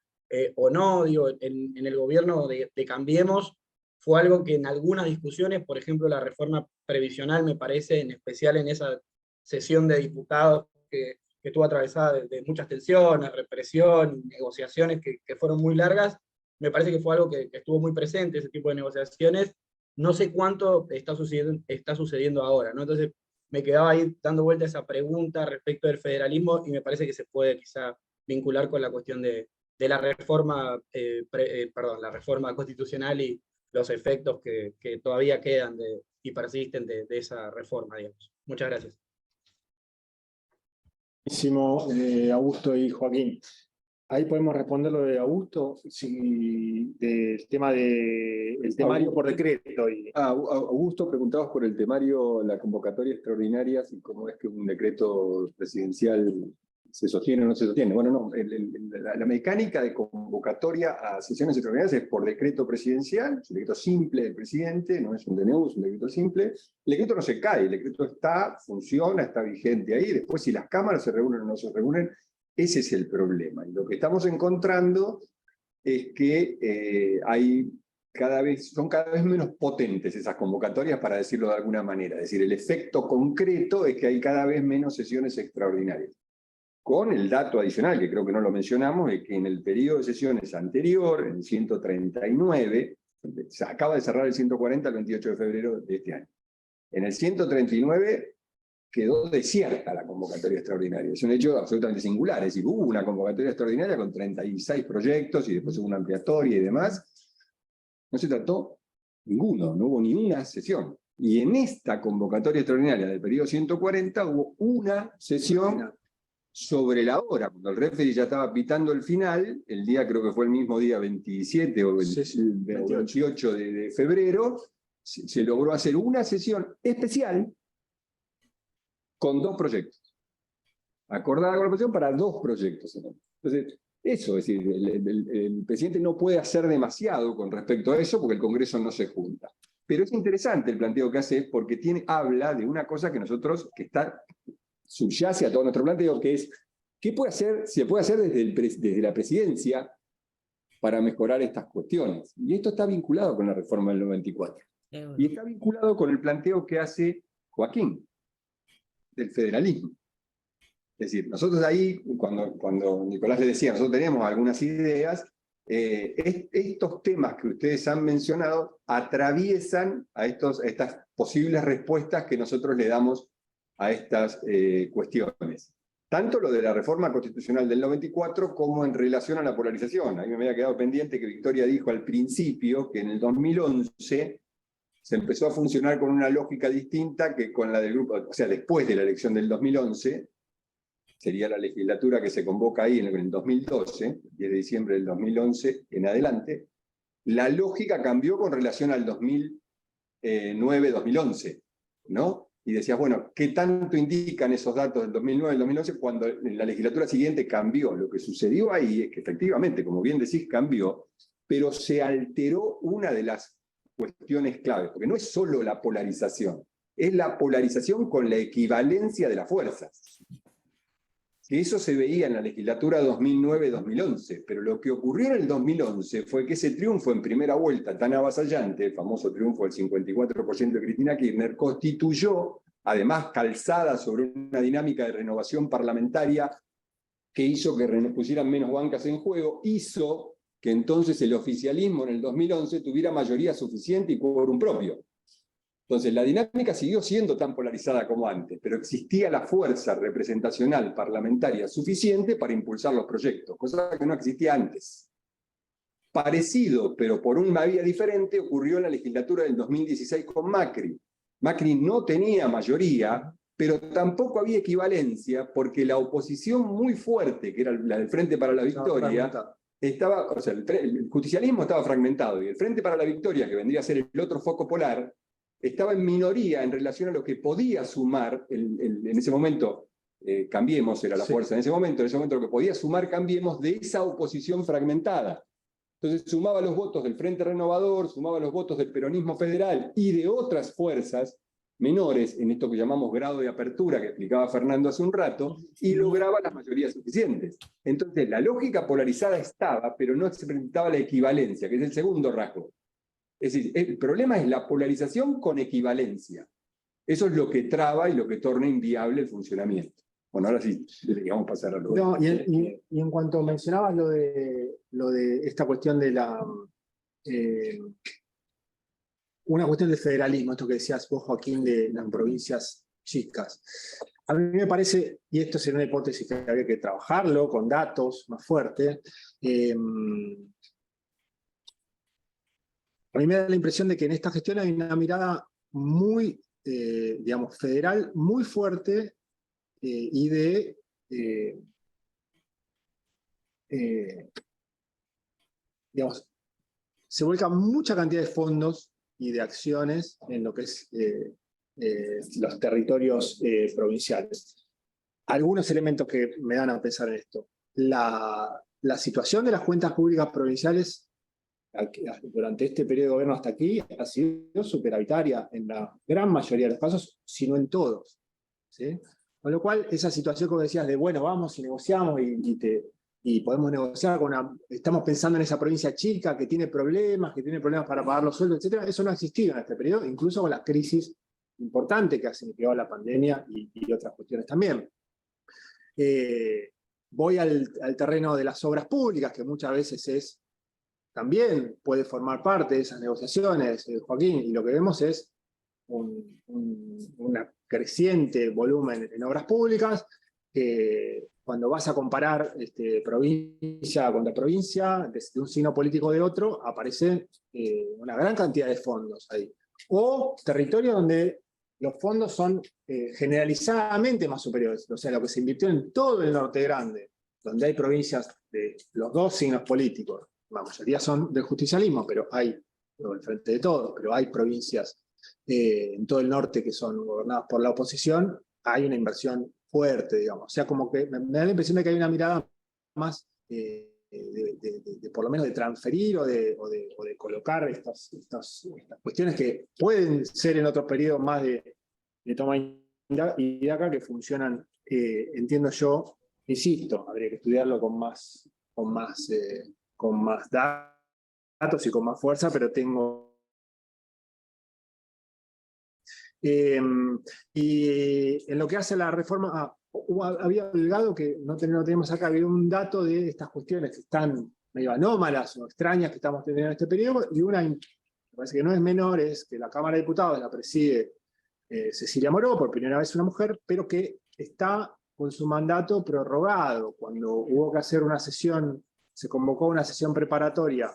o no? Digo, en el gobierno de Cambiemos fue algo que en algunas discusiones, por ejemplo, la reforma previsional, me parece, en especial en esa sesión de diputados que estuvo atravesada de muchas tensiones, represión, negociaciones que fueron muy largas, me parece que fue algo que estuvo muy presente, ese tipo de negociaciones. No sé cuánto está sucediendo ahora, ¿no? Entonces, me quedaba ahí dando vuelta esa pregunta respecto del federalismo, y me parece que se puede quizá vincular con la cuestión de la reforma, la reforma constitucional y los efectos que todavía quedan y persisten de esa reforma, digamos. Muchas gracias. Buenísimo, Augusto y Joaquín. Ahí podemos responder lo de Augusto, del tema del temario por decreto. Augusto, preguntabas por el temario, la convocatoria extraordinaria, y cómo es que un decreto presidencial se sostiene o no se sostiene. Bueno, no, la mecánica de convocatoria a sesiones extraordinarias es por decreto presidencial, es un decreto simple del presidente, no es un DNU, es un decreto simple. El decreto no se cae, el decreto funciona, está vigente ahí. Después, si las cámaras se reúnen o no se reúnen, ese es el problema. Y lo que estamos encontrando es que son cada vez menos potentes esas convocatorias, para decirlo de alguna manera. Es decir, el efecto concreto es que hay cada vez menos sesiones extraordinarias. Con el dato adicional, que creo que no lo mencionamos, es que en el periodo de sesiones anterior, en el 139, se acaba de cerrar el 140 el 28 de febrero de este año. En el 139 quedó desierta la convocatoria extraordinaria. Es un hecho absolutamente singular. Es decir, hubo una convocatoria extraordinaria con 36 proyectos y después hubo una ampliatoria y demás. No se trató ninguno, no hubo ni una sesión. Y en esta convocatoria extraordinaria del periodo 140 hubo una sesión sobre la hora, cuando el referee ya estaba pitando el final, el día, creo que fue el mismo día 27 o 28 de febrero, se logró hacer una sesión especial con 2 proyectos. Acordada con la oposición para 2 proyectos. Entonces, eso, es decir, el presidente no puede hacer demasiado con respecto a eso porque el Congreso no se junta. Pero es interesante el planteo que hace, porque habla de una cosa que subyace a todo nuestro planteo, que es, ¿qué se puede hacer desde la presidencia para mejorar estas cuestiones? Y esto está vinculado con la reforma del 94. Y está vinculado con el planteo que hace Joaquín, del federalismo. Es decir, nosotros ahí, cuando Nicolás le decía, nosotros teníamos algunas ideas, estos temas que ustedes han mencionado atraviesan a estas posibles respuestas que nosotros le damos a estas cuestiones. Tanto lo de la reforma constitucional del 94 como en relación a la polarización. A mí me había quedado pendiente que Victoria dijo al principio que en el 2011 se empezó a funcionar con una lógica distinta que con la del grupo, o sea, después de la elección del 2011, sería la legislatura que se convoca ahí en el 2012, 10 de diciembre del 2011 en adelante, la lógica cambió con relación al 2009-2011, ¿no? Y decías, bueno, ¿qué tanto indican esos datos del 2009-2011 cuando en la legislatura siguiente cambió? Lo que sucedió ahí es que efectivamente, como bien decís, cambió, pero se alteró una de las cuestiones claves, porque no es solo la polarización, es la polarización con la equivalencia de las fuerzas. Que eso se veía en la legislatura 2009-2011, pero lo que ocurrió en el 2011 fue que ese triunfo en primera vuelta tan avasallante, el famoso triunfo del 54% de Cristina Kirchner, constituyó, además calzada sobre una dinámica de renovación parlamentaria que hizo que pusieran menos bancas en juego, hizo que entonces el oficialismo en el 2011 tuviera mayoría suficiente y quórum propio. Entonces, la dinámica siguió siendo tan polarizada como antes, pero existía la fuerza representacional parlamentaria suficiente para impulsar los proyectos, cosa que no existía antes. Parecido, pero por una vía diferente, ocurrió en la legislatura del 2016 con Macri. Macri no tenía mayoría, pero tampoco había equivalencia, porque la oposición muy fuerte, que era la del Frente para la Victoria, estaba, o sea, el justicialismo estaba fragmentado, y el Frente para la Victoria, que vendría a ser el otro foco polar, estaba en minoría en relación a lo que podía sumar, en ese momento, Cambiemos era la fuerza, en ese momento lo que podía sumar Cambiemos de esa oposición fragmentada. Entonces sumaba los votos del Frente Renovador, sumaba los votos del peronismo federal y de otras fuerzas menores, en esto que llamamos grado de apertura, que explicaba Fernando hace un rato, y lograba las mayorías suficientes. Entonces la lógica polarizada estaba, pero no experimentaba la equivalencia, que es el segundo rasgo. Es decir, el problema es la polarización con equivalencia. Eso es lo que traba y lo que torna inviable el funcionamiento. Bueno, ahora sí, vamos a pasar a lo no, y en cuanto mencionabas lo de esta cuestión de la... una cuestión del federalismo, esto que decías vos, Joaquín, de las provincias chicas. A mí me parece, y esto sería una hipótesis que habría que trabajarlo con datos más fuertes, a mí me da la impresión de que en esta gestión hay una mirada muy, digamos, federal, muy fuerte y de digamos, se vuelca mucha cantidad de fondos y de acciones en lo que es los territorios provinciales. Algunos elementos que me dan a pensar en esto. La situación de las cuentas públicas provinciales durante este periodo de gobierno hasta aquí ha sido superavitaria en la gran mayoría de los casos, si no en todos, ¿sí? Con lo cual, esa situación, como decías, de bueno, vamos y negociamos y podemos negociar estamos pensando en esa provincia chica que tiene problemas para pagar los sueldos, etc. Eso no ha existido en este periodo, incluso con las crisis importantes que ha significado la pandemia y otras cuestiones también. Voy al terreno de las obras públicas, que muchas veces también puede formar parte de esas negociaciones, Joaquín, y lo que vemos es un creciente volumen en obras públicas. Cuando vas a comparar provincia contra provincia, de un signo político de otro, aparece una gran cantidad de fondos ahí. O territorios donde los fondos son generalizadamente más superiores, o sea, lo que se invirtió en todo el norte grande, donde hay provincias de los dos signos políticos. La mayoría son del justicialismo, pero hay, el Frente de Todos, pero hay provincias en todo el norte que son gobernadas por la oposición, hay una inversión fuerte, digamos. O sea, como que me da la impresión de que hay una mirada más por lo menos de transferir o de colocar estas cuestiones que pueden ser en otros periodos más de toma y daca, que funcionan, entiendo yo, insisto, habría que estudiarlo con más datos y con más fuerza, pero tengo... y en lo que hace la reforma, había olvidado que no tenemos acá, había un dato de estas cuestiones que están medio anómalas o extrañas que estamos teniendo en este periodo, y una, me parece que no es menor, es que la Cámara de Diputados la preside Cecilia Moró, por primera vez una mujer, pero que está con su mandato prorrogado. Cuando hubo que hacer una sesión, se convocó una sesión preparatoria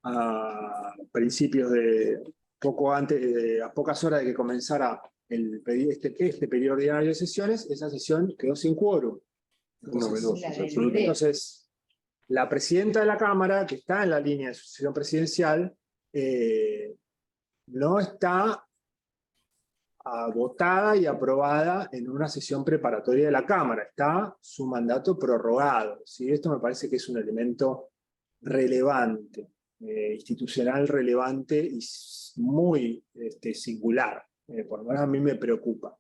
a principios de... poco antes, a pocas horas de que comenzara este periodo ordinario de sesiones, esa sesión quedó sin quórum. Entonces, la presidenta de la Cámara, que está en la línea de sucesión presidencial, no está votada y aprobada en una sesión preparatoria de la Cámara. Está su mandato prorrogado, ¿sí? Esto me parece que es un elemento relevante, institucional relevante y muy singular, por lo menos a mí me preocupa.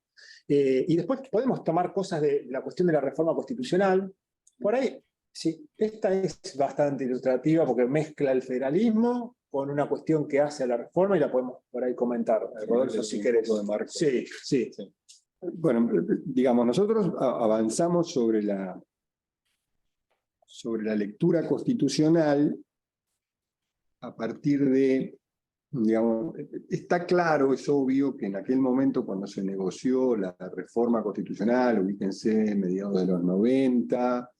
Y después podemos tomar cosas de la cuestión de la reforma constitucional. Por ahí, sí, esta es bastante ilustrativa porque mezcla el federalismo con una cuestión que hace a la reforma y la podemos por ahí comentar. Rodolfo, si querés. Sí. Bueno, digamos, nosotros avanzamos sobre la lectura constitucional a partir de digamos, está claro, es obvio que en aquel momento cuando se negoció la reforma constitucional, ubíquense, mediados de los 90,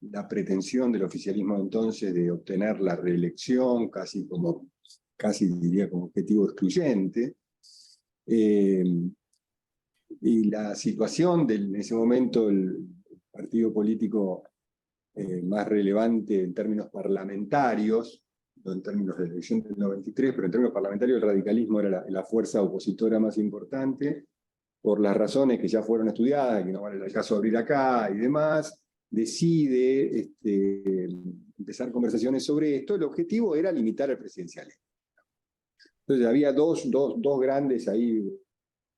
la pretensión del oficialismo entonces de obtener la reelección casi diría como objetivo excluyente, y la situación en ese momento el partido político más relevante en términos parlamentarios, no en términos de elección del 93, pero en términos parlamentarios el radicalismo era la fuerza opositora más importante, por las razones que ya fueron estudiadas, que no vale el caso abrir acá y demás, decide empezar conversaciones sobre esto. El objetivo era limitar el presidencialismo. Entonces había dos grandes ahí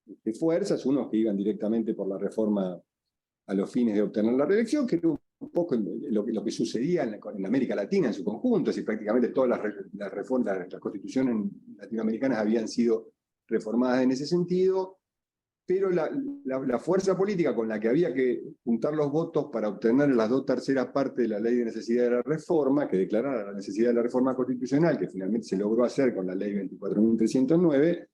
de fuerzas, unos que iban directamente por la reforma a los fines de obtener la reelección, que era un poco lo que sucedía en América Latina en su conjunto, es decir, prácticamente todas las reformas, las constituciones latinoamericanas habían sido reformadas en ese sentido, pero la fuerza política con la que había que juntar los votos para obtener las 2/3 partes de la ley de necesidad de la reforma, que declarara la necesidad de la reforma constitucional, que finalmente se logró hacer con la ley 24.309,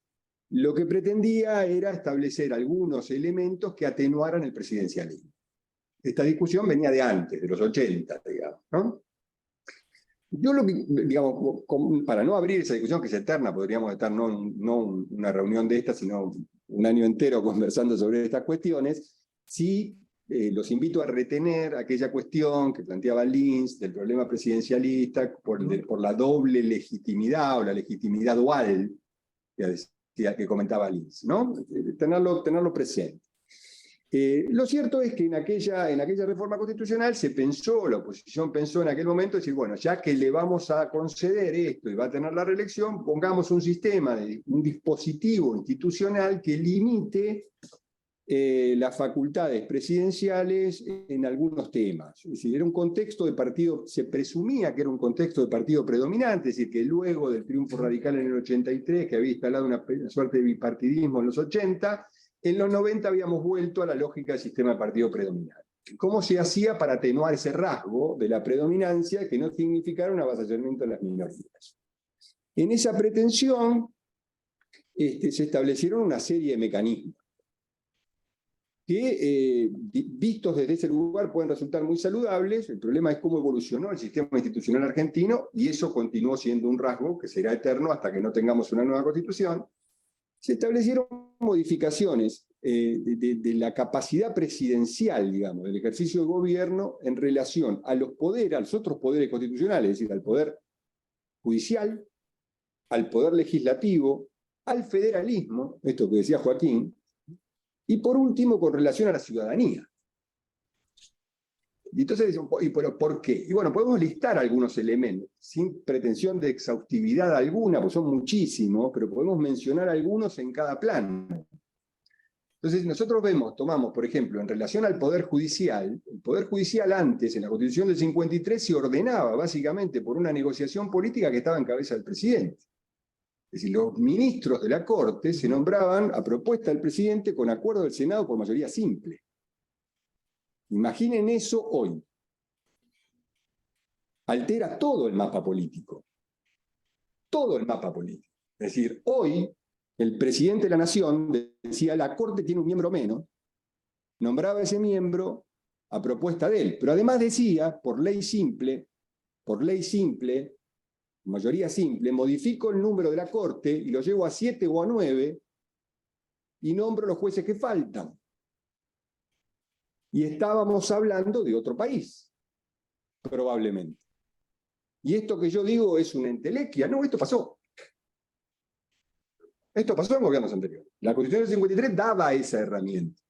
lo que pretendía era establecer algunos elementos que atenuaran el presidencialismo. Esta discusión venía de antes, de los 80, digamos, ¿no? Yo digamos, para no abrir esa discusión que es eterna, podríamos estar no una reunión de esta, sino un año entero conversando sobre estas cuestiones, sí los invito a retener aquella cuestión que planteaba Lins del problema presidencialista por la doble legitimidad o la legitimidad dual que comentaba Lins, ¿no? Tenerlo presente. Lo cierto es que en aquella reforma constitucional la oposición pensó en aquel momento decir, bueno, ya que le vamos a conceder esto y va a tener la reelección, pongamos un sistema, un dispositivo institucional que limite las facultades presidenciales en algunos temas. Es decir, era un contexto de partido, se presumía que era un contexto de partido predominante, es decir, que luego del triunfo radical en el 83, que había instalado una suerte de bipartidismo en los 80, en los 90 habíamos vuelto a la lógica del sistema de partido predominante. ¿Cómo se hacía para atenuar ese rasgo de la predominancia que no significara un avasallamiento de las minorías? En esa pretensión se establecieron una serie de mecanismos que, vistos desde ese lugar, pueden resultar muy saludables. El problema es cómo evolucionó el sistema institucional argentino, y eso continuó siendo un rasgo que será eterno hasta que no tengamos una nueva constitución. Se establecieron modificaciones de la capacidad presidencial, digamos, del ejercicio de gobierno en relación a los otros poderes constitucionales, es decir, al poder judicial, al poder legislativo, al federalismo, esto que decía Joaquín, y por último con relación a la ciudadanía. Y entonces, ¿por qué? Y bueno, podemos listar algunos elementos, sin pretensión de exhaustividad alguna, pues son muchísimos, pero podemos mencionar algunos en cada plano. Entonces, nosotros tomamos, por ejemplo, en relación al Poder Judicial, el Poder Judicial antes, en la Constitución del 53, se ordenaba básicamente por una negociación política que estaba en cabeza del presidente. Es decir, los ministros de la Corte se nombraban a propuesta del presidente con acuerdo del Senado por mayoría simple. Imaginen eso hoy. Altera todo el mapa político. Todo el mapa político. Es decir, hoy el presidente de la Nación decía, la Corte tiene un miembro menos, nombraba a ese miembro a propuesta de él, pero además decía, por ley simple, mayoría simple, modifico el número de la Corte y lo llevo a 7 o a 9 y nombro los jueces que faltan. Y estábamos hablando de otro país, probablemente. Y esto que yo digo es una entelequia. No, esto pasó. Esto pasó en gobiernos anteriores. La Constitución del 53 daba esa herramienta.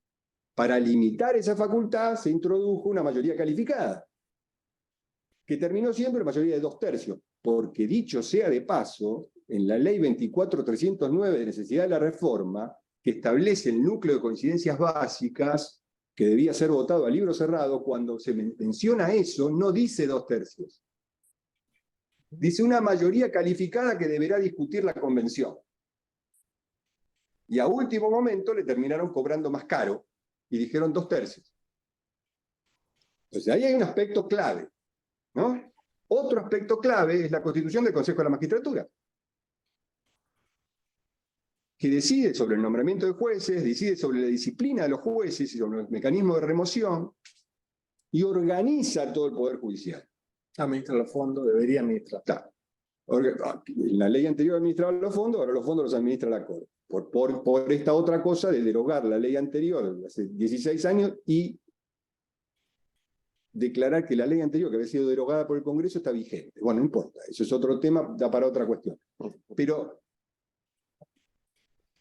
Para limitar esa facultad se introdujo una mayoría calificada, que terminó siendo la mayoría de 2/3, porque dicho sea de paso, en la ley 24.309 de necesidad de la reforma, que establece el núcleo de coincidencias básicas, que debía ser votado a libro cerrado, cuando se menciona eso, no dice 2/3. Dice una mayoría calificada que deberá discutir la convención. Y a último momento le terminaron cobrando más caro y dijeron 2/3. Entonces ahí hay un aspecto clave, ¿no? Otro aspecto clave es la constitución del Consejo de la Magistratura, que decide sobre el nombramiento de jueces, decide sobre la disciplina de los jueces y sobre los mecanismos de remoción, y organiza todo el Poder Judicial. Administra los fondos, debería administrar. Claro. En la ley anterior administraba los fondos, ahora los fondos los administra la Corte. Por esta otra cosa de derogar la ley anterior de hace 16 años y declarar que la ley anterior, que había sido derogada por el Congreso, está vigente. Bueno, no importa, eso es otro tema, da para otra cuestión. Pero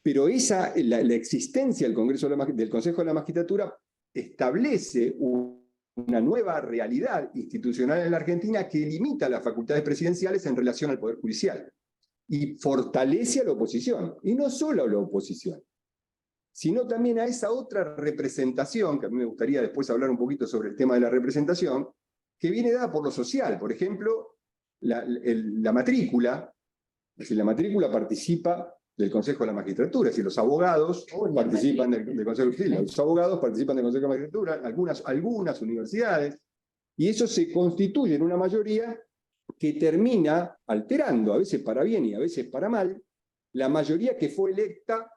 la existencia del Consejo de la Magistratura establece una nueva realidad institucional en la Argentina que limita las facultades presidenciales en relación al Poder Judicial y fortalece a la oposición, y no solo a la oposición, sino también a esa otra representación, que a mí me gustaría después hablar un poquito sobre el tema de la representación, que viene dada por lo social. Por ejemplo, la matrícula, es decir, la matrícula participa del Consejo de la Magistratura, es decir, los abogados participan del Consejo de la los abogados participan del Consejo de la Magistratura, algunas universidades, y eso se constituye en una mayoría que termina alterando, a veces para bien y a veces para mal, la mayoría que fue electa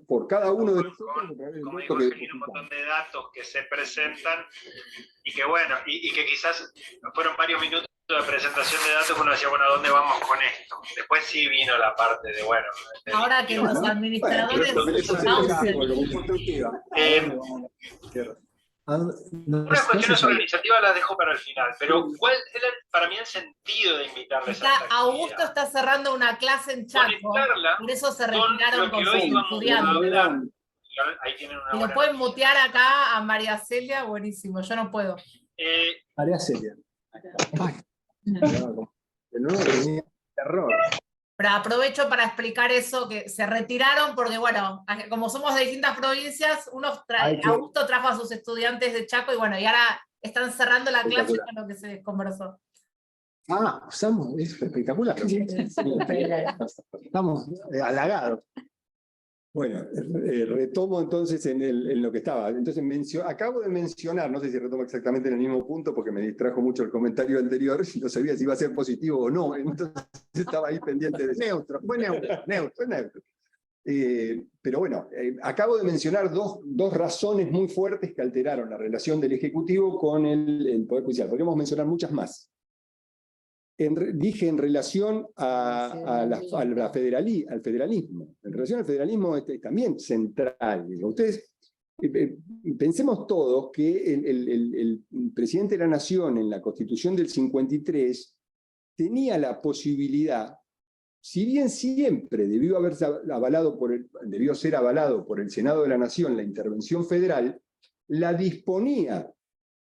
por cada uno de nosotros. Como digo, hay un montón de datos que se presentan y que bueno, y que quizás fueron varios minutos de presentación de datos que uno decía, bueno, ¿a dónde vamos con esto? Después sí vino la parte de, bueno... Ahora que los administradores... Unas cuestiones organizativas las dejo para el final, pero ¿cuál es para mí el sentido de invitarles a esta actividad? Augusto está cerrando una clase en Chaco, por eso se retiraron con sus estudiantes. Ahí tienen una y buena lo pueden noticia. mutear acá a María Celia, buenísimo, yo no puedo. María Celia. De nuevo tenía terror. Pero aprovecho para explicar eso, que se retiraron porque, bueno, como somos de distintas provincias, Augusto trajo a sus estudiantes de Chaco y bueno, y ahora están cerrando la clase con lo que se conversó. Es espectacular. Estamos halagados. Bueno, retomo entonces en lo que estaba. Entonces acabo de mencionar, no sé si retomo exactamente en el mismo punto porque me distrajo mucho el comentario anterior, y no sabía si iba a ser positivo o no, entonces estaba ahí pendiente de neutro. Fue neutro. Pero bueno, acabo de mencionar dos razones muy fuertes que alteraron la relación del Ejecutivo con el Poder Judicial. Podríamos mencionar muchas más. Dije en relación al federalismo. En relación al federalismo es también central. Ustedes pensemos todos que el presidente de la Nación en la Constitución del 53 tenía la posibilidad, si bien siempre debió ser avalado por el Senado de la Nación la intervención federal, la disponía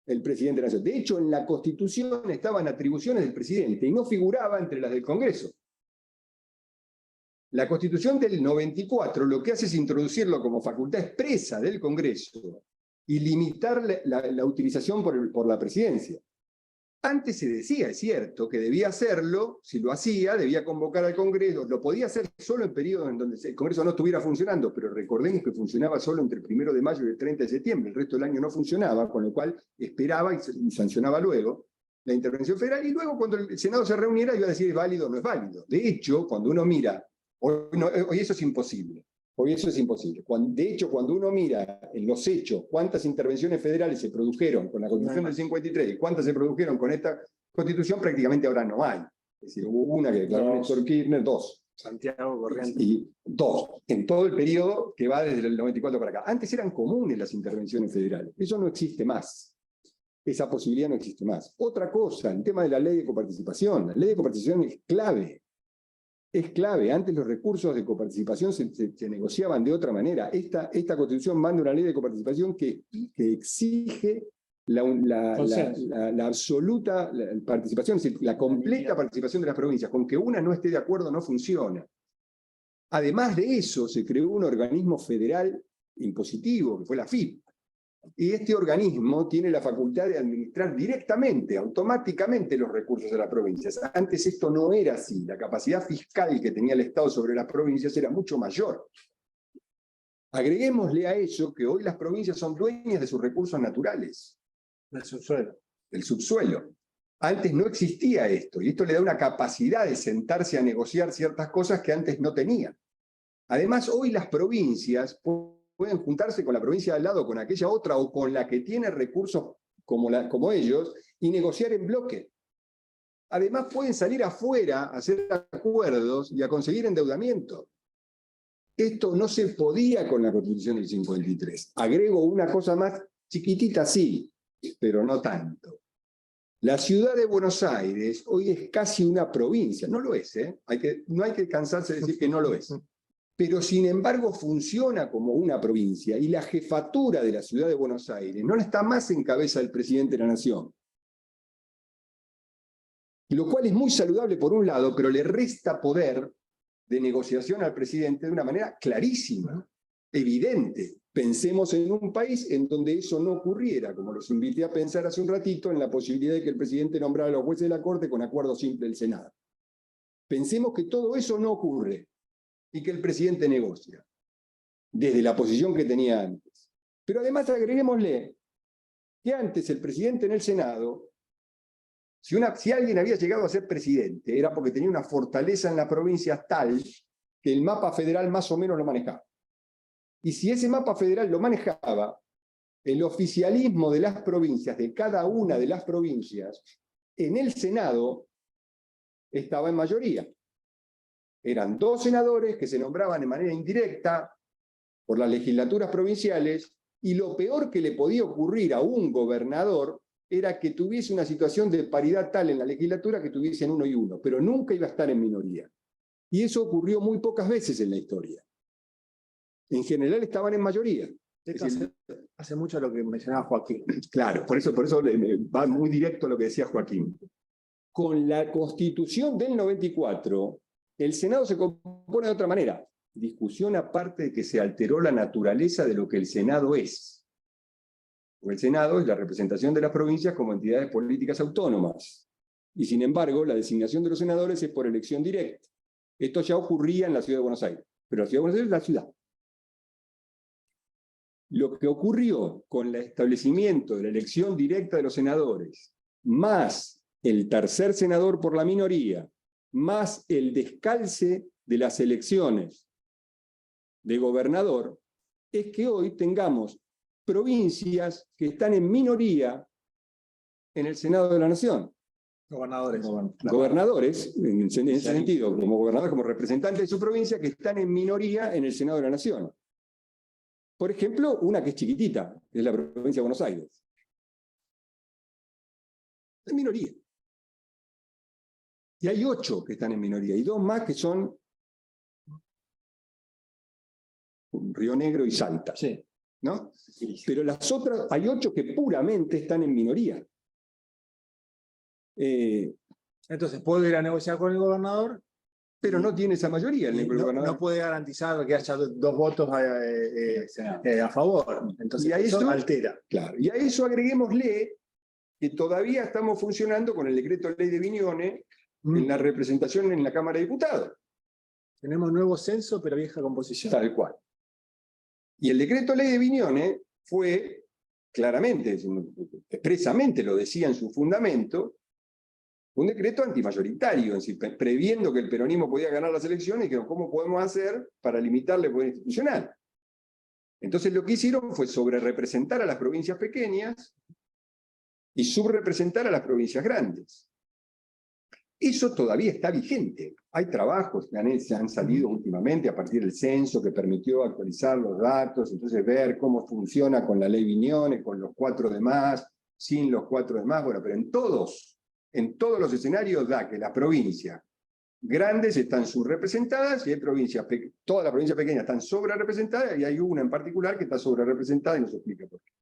el presidente de la Nación. De hecho, en la Constitución estaban atribuciones del presidente y no figuraba entre las del Congreso. La Constitución del 94 lo que hace es introducirlo como facultad expresa del Congreso y limitar la utilización por la presidencia. Antes se decía, es cierto, que debía hacerlo, si lo hacía, debía convocar al Congreso, lo podía hacer solo en periodos en donde el Congreso no estuviera funcionando, pero recordemos que funcionaba solo entre el 1 de mayo y el 30 de septiembre, el resto del año no funcionaba, con lo cual esperaba y sancionaba luego la intervención federal, y luego cuando el Senado se reuniera iba a decir es válido o no es válido. De hecho, cuando uno mira, hoy eso es imposible. De hecho, cuando uno mira en los hechos cuántas intervenciones federales se produjeron con la Constitución del 53 y cuántas se produjeron con esta Constitución, prácticamente ahora no hay. Es decir, hubo una que declaró Néstor Kirchner, dos. Santiago Corrientes. Y dos, en todo el periodo que va desde el 94 para acá. Antes eran comunes las intervenciones federales. Eso no existe más. Esa posibilidad no existe más. Otra cosa, el tema de la ley de coparticipación. La ley de coparticipación es clave. Es clave. Antes los recursos de coparticipación se negociaban de otra manera. Esta Constitución manda una ley de coparticipación que exige la absoluta participación, es decir, la completa participación de las provincias. Con que una no esté de acuerdo no funciona. Además de eso, se creó un organismo federal impositivo, que fue la FIP. Y este organismo tiene la facultad de administrar directamente, automáticamente los recursos de las provincias. Antes esto no era así. La capacidad fiscal que tenía el Estado sobre las provincias era mucho mayor. Agreguémosle a eso que hoy las provincias son dueñas de sus recursos naturales. Del subsuelo. Del subsuelo. Antes no existía esto, y esto le da una capacidad de sentarse a negociar ciertas cosas que antes no tenía. Además, hoy las provincias pueden juntarse con la provincia de al lado, con aquella otra, o con la que tiene recursos como ellos, y negociar en bloque. Además, pueden salir afuera a hacer acuerdos y a conseguir endeudamiento. Esto no se podía con la Constitución del 53. Agrego una cosa más chiquitita, sí, pero no tanto. La ciudad de Buenos Aires hoy es casi una provincia. No lo es, ¿eh? No hay que cansarse de decir que no lo es. Pero sin embargo funciona como una provincia, y la jefatura de la ciudad de Buenos Aires no está más en cabeza del presidente de la Nación. Lo cual es muy saludable por un lado, pero le resta poder de negociación al presidente de una manera clarísima, evidente. Pensemos en un país en donde eso no ocurriera, como los invité a pensar hace un ratito, en la posibilidad de que el presidente nombrara a los jueces de la Corte con acuerdo simple del Senado. Pensemos que todo eso no ocurre y que el presidente negocia, desde la posición que tenía antes. Pero además agreguémosle que antes el presidente en el Senado, si alguien había llegado a ser presidente, era porque tenía una fortaleza en la provincia tal que el mapa federal más o menos lo manejaba. Y si ese mapa federal lo manejaba, el oficialismo de las provincias, de cada una de las provincias, en el Senado estaba en mayoría. Eran 2 senadores que se nombraban de manera indirecta por las legislaturas provinciales, y lo peor que le podía ocurrir a un gobernador era que tuviese una situación de paridad tal en la legislatura que tuviesen 1 y 1, pero nunca iba a estar en minoría. Y eso ocurrió muy pocas veces en la historia. En general estaban en mayoría. Hace mucho lo que mencionaba Joaquín. Claro, por eso va muy directo a lo que decía Joaquín. Con la Constitución del 94, el Senado se compone de otra manera. Discusión aparte de que se alteró la naturaleza de lo que el Senado es. Porque el Senado es la representación de las provincias como entidades políticas autónomas. Y sin embargo, la designación de los senadores es por elección directa. Esto ya ocurría en la Ciudad de Buenos Aires. Pero la Ciudad de Buenos Aires es la ciudad. Lo que ocurrió con el establecimiento de la elección directa de los senadores, más el tercer senador por la minoría, más el descalce de las elecciones de gobernador, es que hoy tengamos provincias que están en minoría en el Senado de la Nación. Gobernadores. Gobernadores, en ese sentido, como gobernadores, como representantes de su provincia, que están en minoría en el Senado de la Nación. Por ejemplo, una que es chiquitita, que es la provincia de Buenos Aires. En minoría. Y hay 8 que están en minoría, y 2 más que son Río Negro y Salta. Sí. ¿No? Pero las otras, hay 8 que puramente están en minoría. Entonces, ¿puedo ir a negociar con el gobernador? Pero no tiene esa mayoría el gobernador. No puede garantizar que haya 2 votos a favor. Entonces, y a eso altera. Claro, y a eso agreguémosle que todavía estamos funcionando con el decreto ley de Viñone en la representación en la Cámara de Diputados. Tenemos nuevo censo, pero vieja composición. Tal cual. Y el decreto ley de Viñone fue, claramente, expresamente lo decía en su fundamento, un decreto antimayoritario, es decir, previendo que el peronismo podía ganar las elecciones, y que ¿cómo podemos hacer para limitarle el poder institucional? Entonces lo que hicieron fue sobrerepresentar a las provincias pequeñas y subrepresentar a las provincias grandes. Eso todavía está vigente. Hay trabajos que han salido últimamente a partir del censo que permitió actualizar los datos, entonces ver cómo funciona con la ley Viñone, con los 4 demás, sin los 4 demás. Bueno, pero en todos los escenarios da que las provincias grandes están subrepresentadas y hay provincias, todas las provincias pequeñas están sobrerepresentadas y hay una en particular que está sobrerepresentada y no se explica por qué.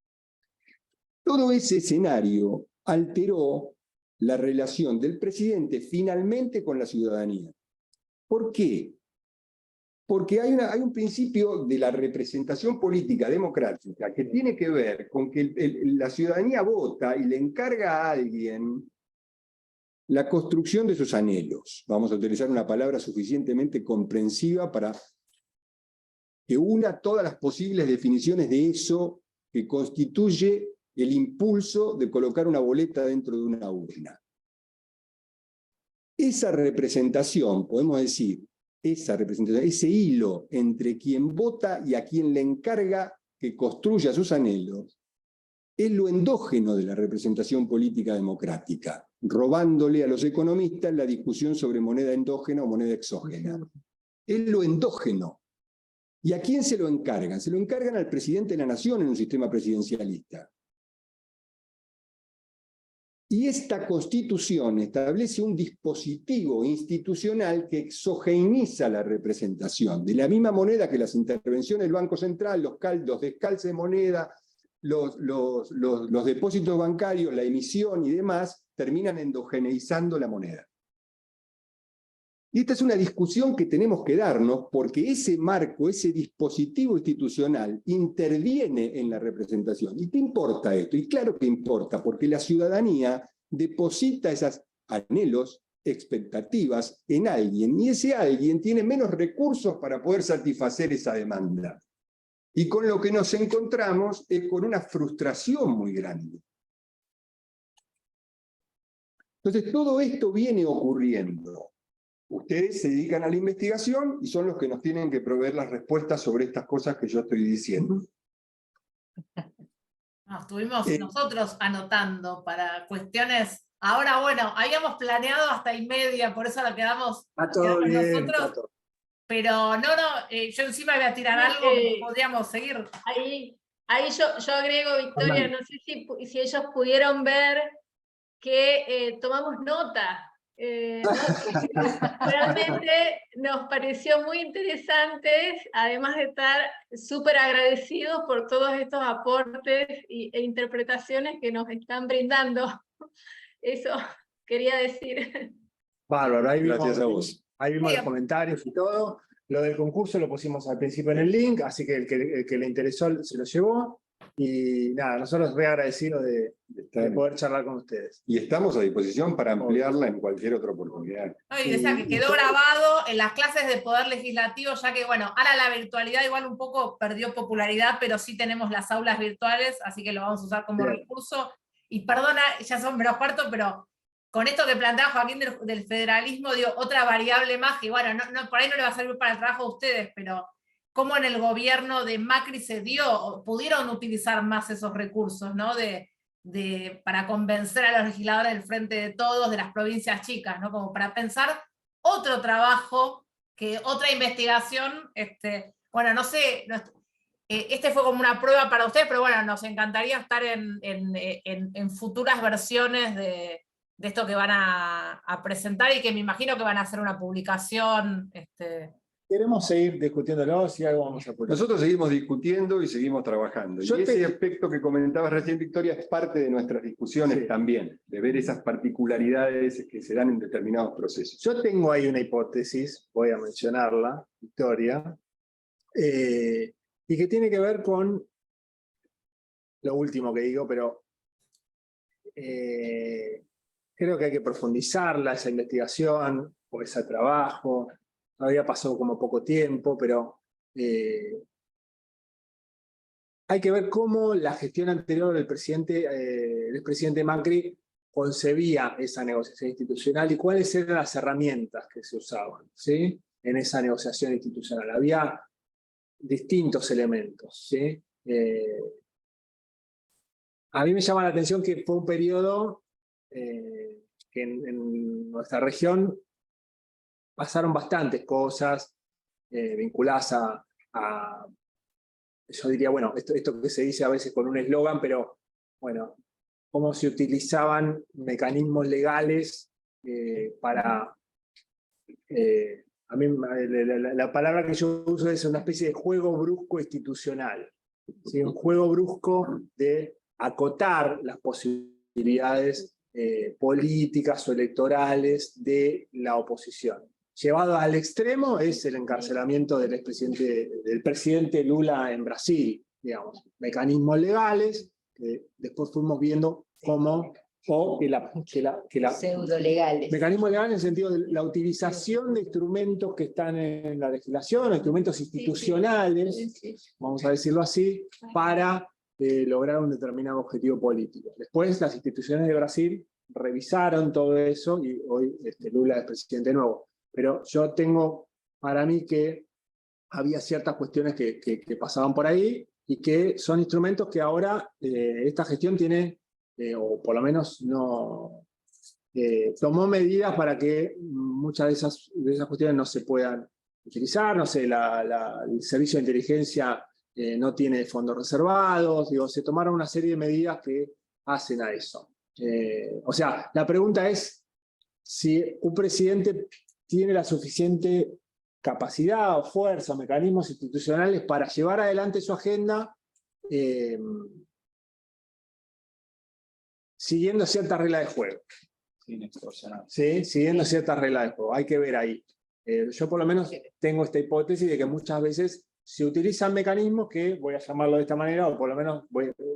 Todo ese escenario alteró la relación del presidente finalmente con la ciudadanía. ¿Por qué? Porque hay un principio de la representación política democrática que tiene que ver con que la ciudadanía vota y le encarga a alguien la construcción de sus anhelos. Vamos a utilizar una palabra suficientemente comprensiva para que una todas las posibles definiciones de eso que constituye el impulso de colocar una boleta dentro de una urna. esa representación, podemos decir, esa representación, ese hilo entre quien vota y a quien le encarga que construya sus anhelos, es lo endógeno de la representación política democrática, robándole a los economistas la discusión sobre moneda endógena o moneda exógena. Es lo endógeno. ¿Y a quién se lo encargan? Se lo encargan al presidente de la nación en un sistema presidencialista. Y esta Constitución establece un dispositivo institucional que exogeiniza la representación. De la misma moneda que las intervenciones del Banco Central, los descalces de moneda, los depósitos bancarios, la emisión y demás, terminan endogeneizando la moneda. Y esta es una discusión que tenemos que darnos porque ese marco, ese dispositivo institucional interviene en la representación. ¿Y qué importa esto? Y claro que importa, porque la ciudadanía deposita esos anhelos, expectativas en alguien, y ese alguien tiene menos recursos para poder satisfacer esa demanda. Y con lo que nos encontramos es con una frustración muy grande. Entonces, todo esto viene ocurriendo. Ustedes se dedican a la investigación y son los que nos tienen que proveer las respuestas sobre estas cosas que yo estoy diciendo. No, estuvimos nosotros anotando para cuestiones. Ahora, bueno, habíamos planeado hasta 1:30, por eso lo quedamos nosotros. Pero no, yo encima voy a tirar algo que podríamos seguir. Ahí yo agrego, Victoria, no sé si ellos pudieron ver que tomamos nota. Realmente nos pareció muy interesante, además de estar súper agradecidos por todos estos aportes e interpretaciones que nos están brindando. Eso quería decir. Bárbaro, ahí Gracias a vos. Ahí vimos los comentarios y todo. Lo del concurso lo pusimos al principio en el link, así que el que le interesó se lo llevó. Y nada, nosotros re agradecidos de poder charlar con ustedes. Y estamos a disposición para ampliarla en cualquier otra oportunidad. No, y decía que quedó grabado en las clases de Poder Legislativo, ya que, bueno, ahora la virtualidad igual un poco perdió popularidad, pero sí tenemos las aulas virtuales, así que lo vamos a usar como recurso. Y perdona, ya son menos cuarto, pero con esto que planteaba Joaquín del federalismo, digo, otra variable más, que bueno, por ahí no le va a servir para el trabajo de ustedes, pero cómo en el gobierno de Macri se dio, pudieron utilizar más esos recursos, ¿no? Para convencer a los legisladores del Frente de Todos, de las provincias chicas, ¿no? Como para pensar otro trabajo, otra investigación, bueno, no sé, este fue como una prueba para ustedes, pero bueno, nos encantaría estar en futuras versiones de esto que van a presentar y que me imagino que van a hacer una publicación. Queremos seguir discutiéndolo, si algo vamos a poner. Nosotros seguimos discutiendo y seguimos trabajando. Y ese aspecto que comentabas recién, Victoria, es parte de nuestras discusiones también, de ver esas particularidades que se dan en determinados procesos. Yo tengo ahí una hipótesis, voy a mencionarla, Victoria, y que tiene que ver con lo último que digo, pero creo que hay que profundizarla, esa investigación o ese trabajo. Todavía pasó como poco tiempo, pero hay que ver cómo la gestión anterior del expresidente Macri concebía esa negociación institucional y cuáles eran las herramientas que se usaban, ¿sí? En esa negociación institucional. Había distintos elementos, ¿sí? A mí me llama la atención que fue un periodo que en nuestra región pasaron bastantes cosas vinculadas a, yo diría, bueno, esto que se dice a veces con un eslogan, pero bueno, cómo se utilizaban mecanismos legales para, a mí la palabra que yo uso es una especie de juego brusco institucional, ¿sí? Un juego brusco de acotar las posibilidades políticas o electorales de la oposición. Llevado al extremo es el encarcelamiento del presidente Lula en Brasil, digamos, mecanismos legales que después fuimos viendo cómo, pseudo-legales. Mecanismos legales en el sentido de la utilización de instrumentos que están en la legislación, instrumentos institucionales, vamos a decirlo así, para lograr un determinado objetivo político. Después las instituciones de Brasil revisaron todo eso y hoy Lula es presidente nuevo. Pero yo tengo para mí que había ciertas cuestiones que pasaban por ahí y que son instrumentos que ahora esta gestión tiene, o por lo menos no tomó medidas para que muchas de esas cuestiones no se puedan utilizar. No sé, el servicio de inteligencia no tiene fondos reservados, digo, se tomaron una serie de medidas que hacen a eso. O sea, la pregunta es si un presidente tiene la suficiente capacidad o fuerza, mecanismos institucionales para llevar adelante su agenda siguiendo ciertas reglas de juego. Sin extorsionar. Sí, siguiendo ciertas reglas de juego. Hay que ver ahí. Yo por lo menos tengo esta hipótesis de que muchas veces se utilizan mecanismos que, voy a llamarlo de esta manera, o por lo menos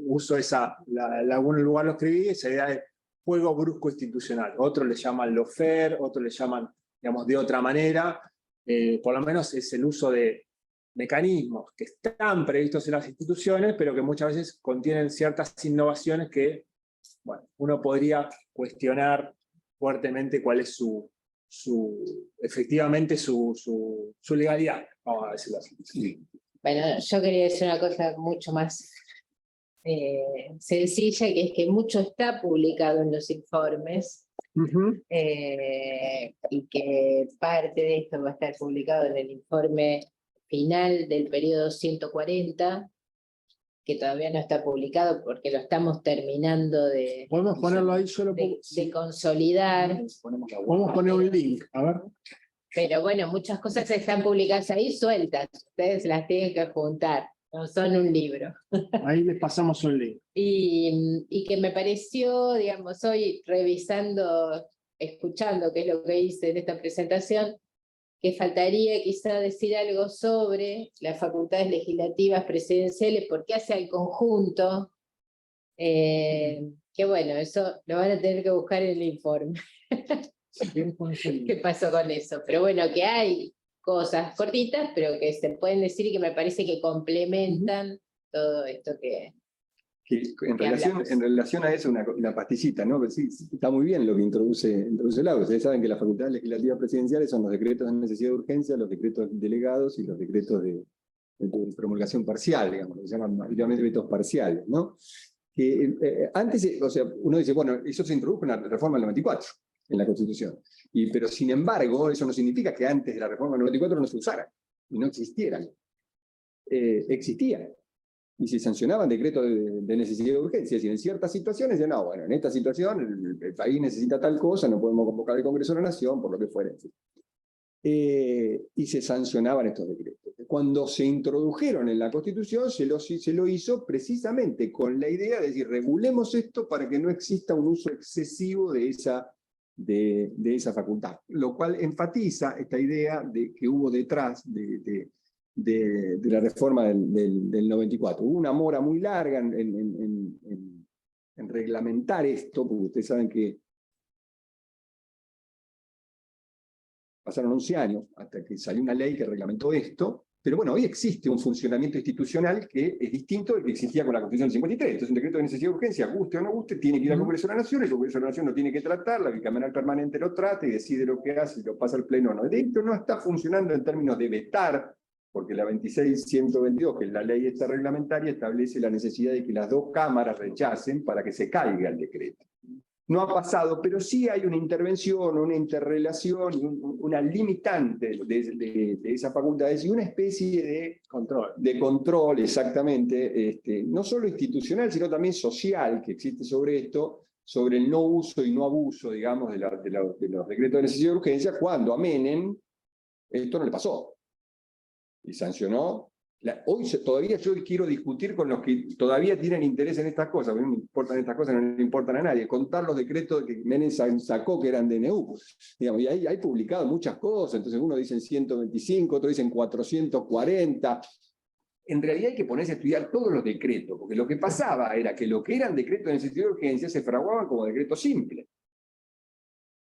uso en algún lugar lo escribí, esa idea de juego brusco institucional. Otros le llaman lawfare, otros le llaman, digamos, de otra manera. Por lo menos es el uso de mecanismos que están previstos en las instituciones, pero que muchas veces contienen ciertas innovaciones que, bueno, uno podría cuestionar fuertemente cuál es efectivamente su legalidad, vamos a decirlo así. Sí. Bueno, yo quería decir una cosa mucho más sencilla, que es que mucho está publicado en los informes, y que parte de esto va a estar publicado en el informe final del periodo 140, que todavía no está publicado porque lo estamos terminando de... Podemos ponerlo ahí, yo lo pongo. De consolidar. Podemos poner un link, a ver. Pero bueno, muchas cosas están publicadas ahí sueltas, ustedes las tienen que juntar, no son un libro. Ahí les pasamos un link. Y que me pareció, digamos, hoy revisando, escuchando qué es lo que hice en esta presentación, que faltaría quizá decir algo sobre las facultades legislativas presidenciales, porque hace al conjunto, que bueno, eso lo van a tener que buscar en el informe. ¿Qué pasó con eso? Pero bueno, que hay cosas cortitas, pero que se pueden decir y que me parece que complementan todo esto que en relación a eso, una pastillita, ¿no? Sí, está muy bien lo que introduce Laura. Ustedes saben que las facultades legislativas presidenciales son los decretos de necesidad de urgencia, los decretos delegados y los decretos de promulgación parcial, digamos, lo que se llaman mayormente decretos parciales, ¿no? Que antes, o sea, uno dice, bueno, eso se introdujo en la reforma del 94, en la Constitución. Pero sin embargo, eso no significa que antes de la reforma del 94 no se usaran y no existieran. Existían. Y se sancionaban decretos de necesidad de urgencia. Y en ciertas situaciones, no, bueno, en esta situación el país necesita tal cosa, no podemos convocar el Congreso de la Nación, por lo que fuera. Y se sancionaban estos decretos. Cuando se introdujeron en la Constitución, se lo hizo precisamente con la idea de decir, regulemos esto para que no exista un uso excesivo de esa facultad. Lo cual enfatiza esta idea que hubo detrás de la reforma del 94. Hubo una mora muy larga en reglamentar esto, porque ustedes saben que pasaron 11 años hasta que salió una ley que reglamentó esto, pero bueno, hoy existe un funcionamiento institucional que es distinto del que existía con la Constitución del 53. Entonces, un decreto de necesidad de urgencia, guste o no guste, tiene que ir al Congreso de la Nación, el Congreso de la Nación lo tiene que tratar, la bicameral permanente lo trata y decide lo que hace y lo pasa al Pleno o no. De hecho, no está funcionando en términos de vetar, porque la 26.122, que es la ley esta reglamentaria, establece la necesidad de que las dos cámaras rechacen para que se caiga el decreto. No ha pasado, pero sí hay una intervención, una interrelación, una limitante de esas facultades y una especie de control, exactamente, no solo institucional, sino también social que existe sobre esto, sobre el no uso y no abuso, digamos, de los decretos de necesidad de urgencia, cuando a Menem esto no le pasó. Y sancionó. Hoy todavía yo quiero discutir con los que todavía tienen interés en estas cosas, a mí me importan estas cosas, no le importan a nadie, contar los decretos que Menem sacó que eran DNU. Digamos, y hay publicado muchas cosas, entonces uno dice 125, otro dicen 440. En realidad hay que ponerse a estudiar todos los decretos, porque lo que pasaba era que lo que eran decretos de necesidad de urgencia se fraguaban como decretos simples.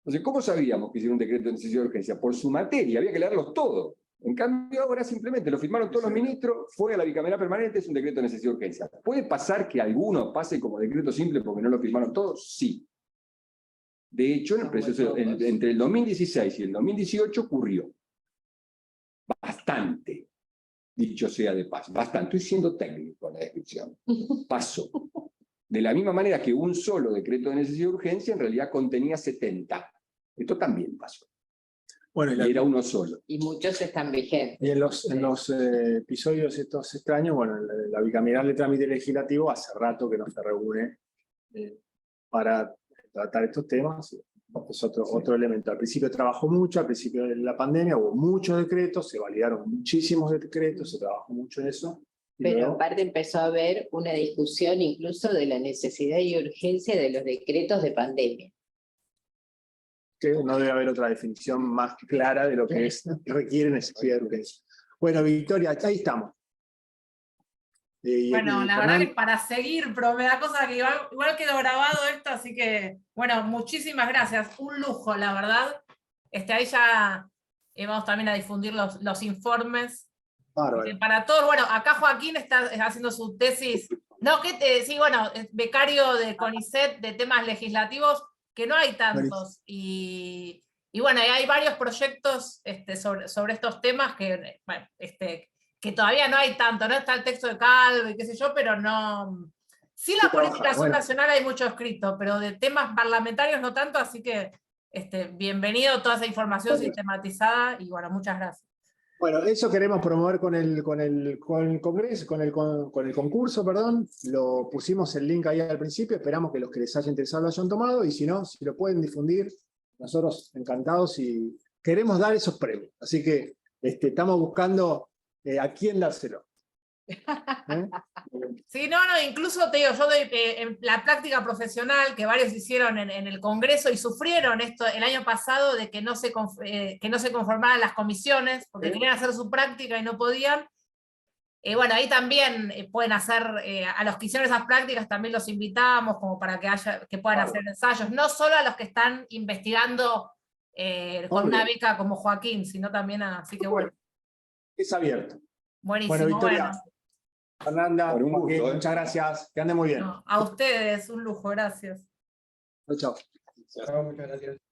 Entonces, ¿cómo sabíamos que era un decreto de necesidad de urgencia? Por su materia, había que leerlos todos. En cambio, ahora simplemente lo firmaron todos los ministros, fue a la bicameral permanente, es un decreto de necesidad de urgencia. ¿Puede pasar que alguno pase como decreto simple porque no lo firmaron todos? Sí. De hecho, en el proceso, entre el 2016 y el 2018 ocurrió bastante, dicho sea de paso, bastante. Estoy siendo técnico en la descripción. Pasó. De la misma manera que un solo decreto de necesidad de urgencia en realidad contenía 70. Esto también pasó. Bueno, y era uno solo. Y muchos están vigentes. Y en los episodios estos extraños, bueno, la bicameral de trámite legislativo hace rato que no se reúne para tratar estos temas. Es otro elemento. Al principio trabajó mucho, al principio de la pandemia hubo muchos decretos, se validaron muchísimos decretos, se trabajó mucho en eso. Pero luego, aparte empezó a haber una discusión incluso de la necesidad y urgencia de los decretos de pandemia. que no debe haber otra definición más clara de lo que es, requiere necesidad de urgencia. Bueno, Victoria, ahí estamos. Bueno, la verdad que para seguir, pero me da cosa que igual quedó grabado esto, así que, bueno, muchísimas gracias. Un lujo, la verdad. Ahí ya vamos también a difundir los informes. Para todos, bueno, acá Joaquín está haciendo su tesis. No, sí, bueno, es becario de CONICET de temas legislativos, que no hay tantos. Y bueno, hay varios proyectos sobre estos temas que, bueno, que todavía no hay tanto, ¿no? Está el texto de Calvo y qué sé yo, pero no. Sí, la política subnacional hay mucho escrito, pero de temas parlamentarios no tanto, así que bienvenido toda esa información sistematizada y bueno, muchas gracias. Bueno, eso queremos promover con el congreso, con el concurso, perdón. Lo pusimos el link ahí al principio, esperamos que los que les haya interesado lo hayan tomado, y si no, si lo pueden difundir, nosotros encantados y queremos dar esos premios. Así que estamos buscando a quién dárselo. Sí, no, incluso te digo, yo doy en la práctica profesional que varios hicieron en el Congreso y sufrieron esto el año pasado de que no se conformaran las comisiones porque querían hacer su práctica y no podían. Bueno, ahí también pueden hacer, a los que hicieron esas prácticas también los invitamos como para que puedan hacer ensayos, no solo a los que están investigando con una beca como Joaquín, sino también así que bueno. Es abierto. Buenísimo, bueno, Victoria. Bueno. Fernanda, un gusto, Joaquín, muchas gracias. Que anden muy bien. No, a ustedes, un lujo, gracias. Chao. Chao, muchas gracias.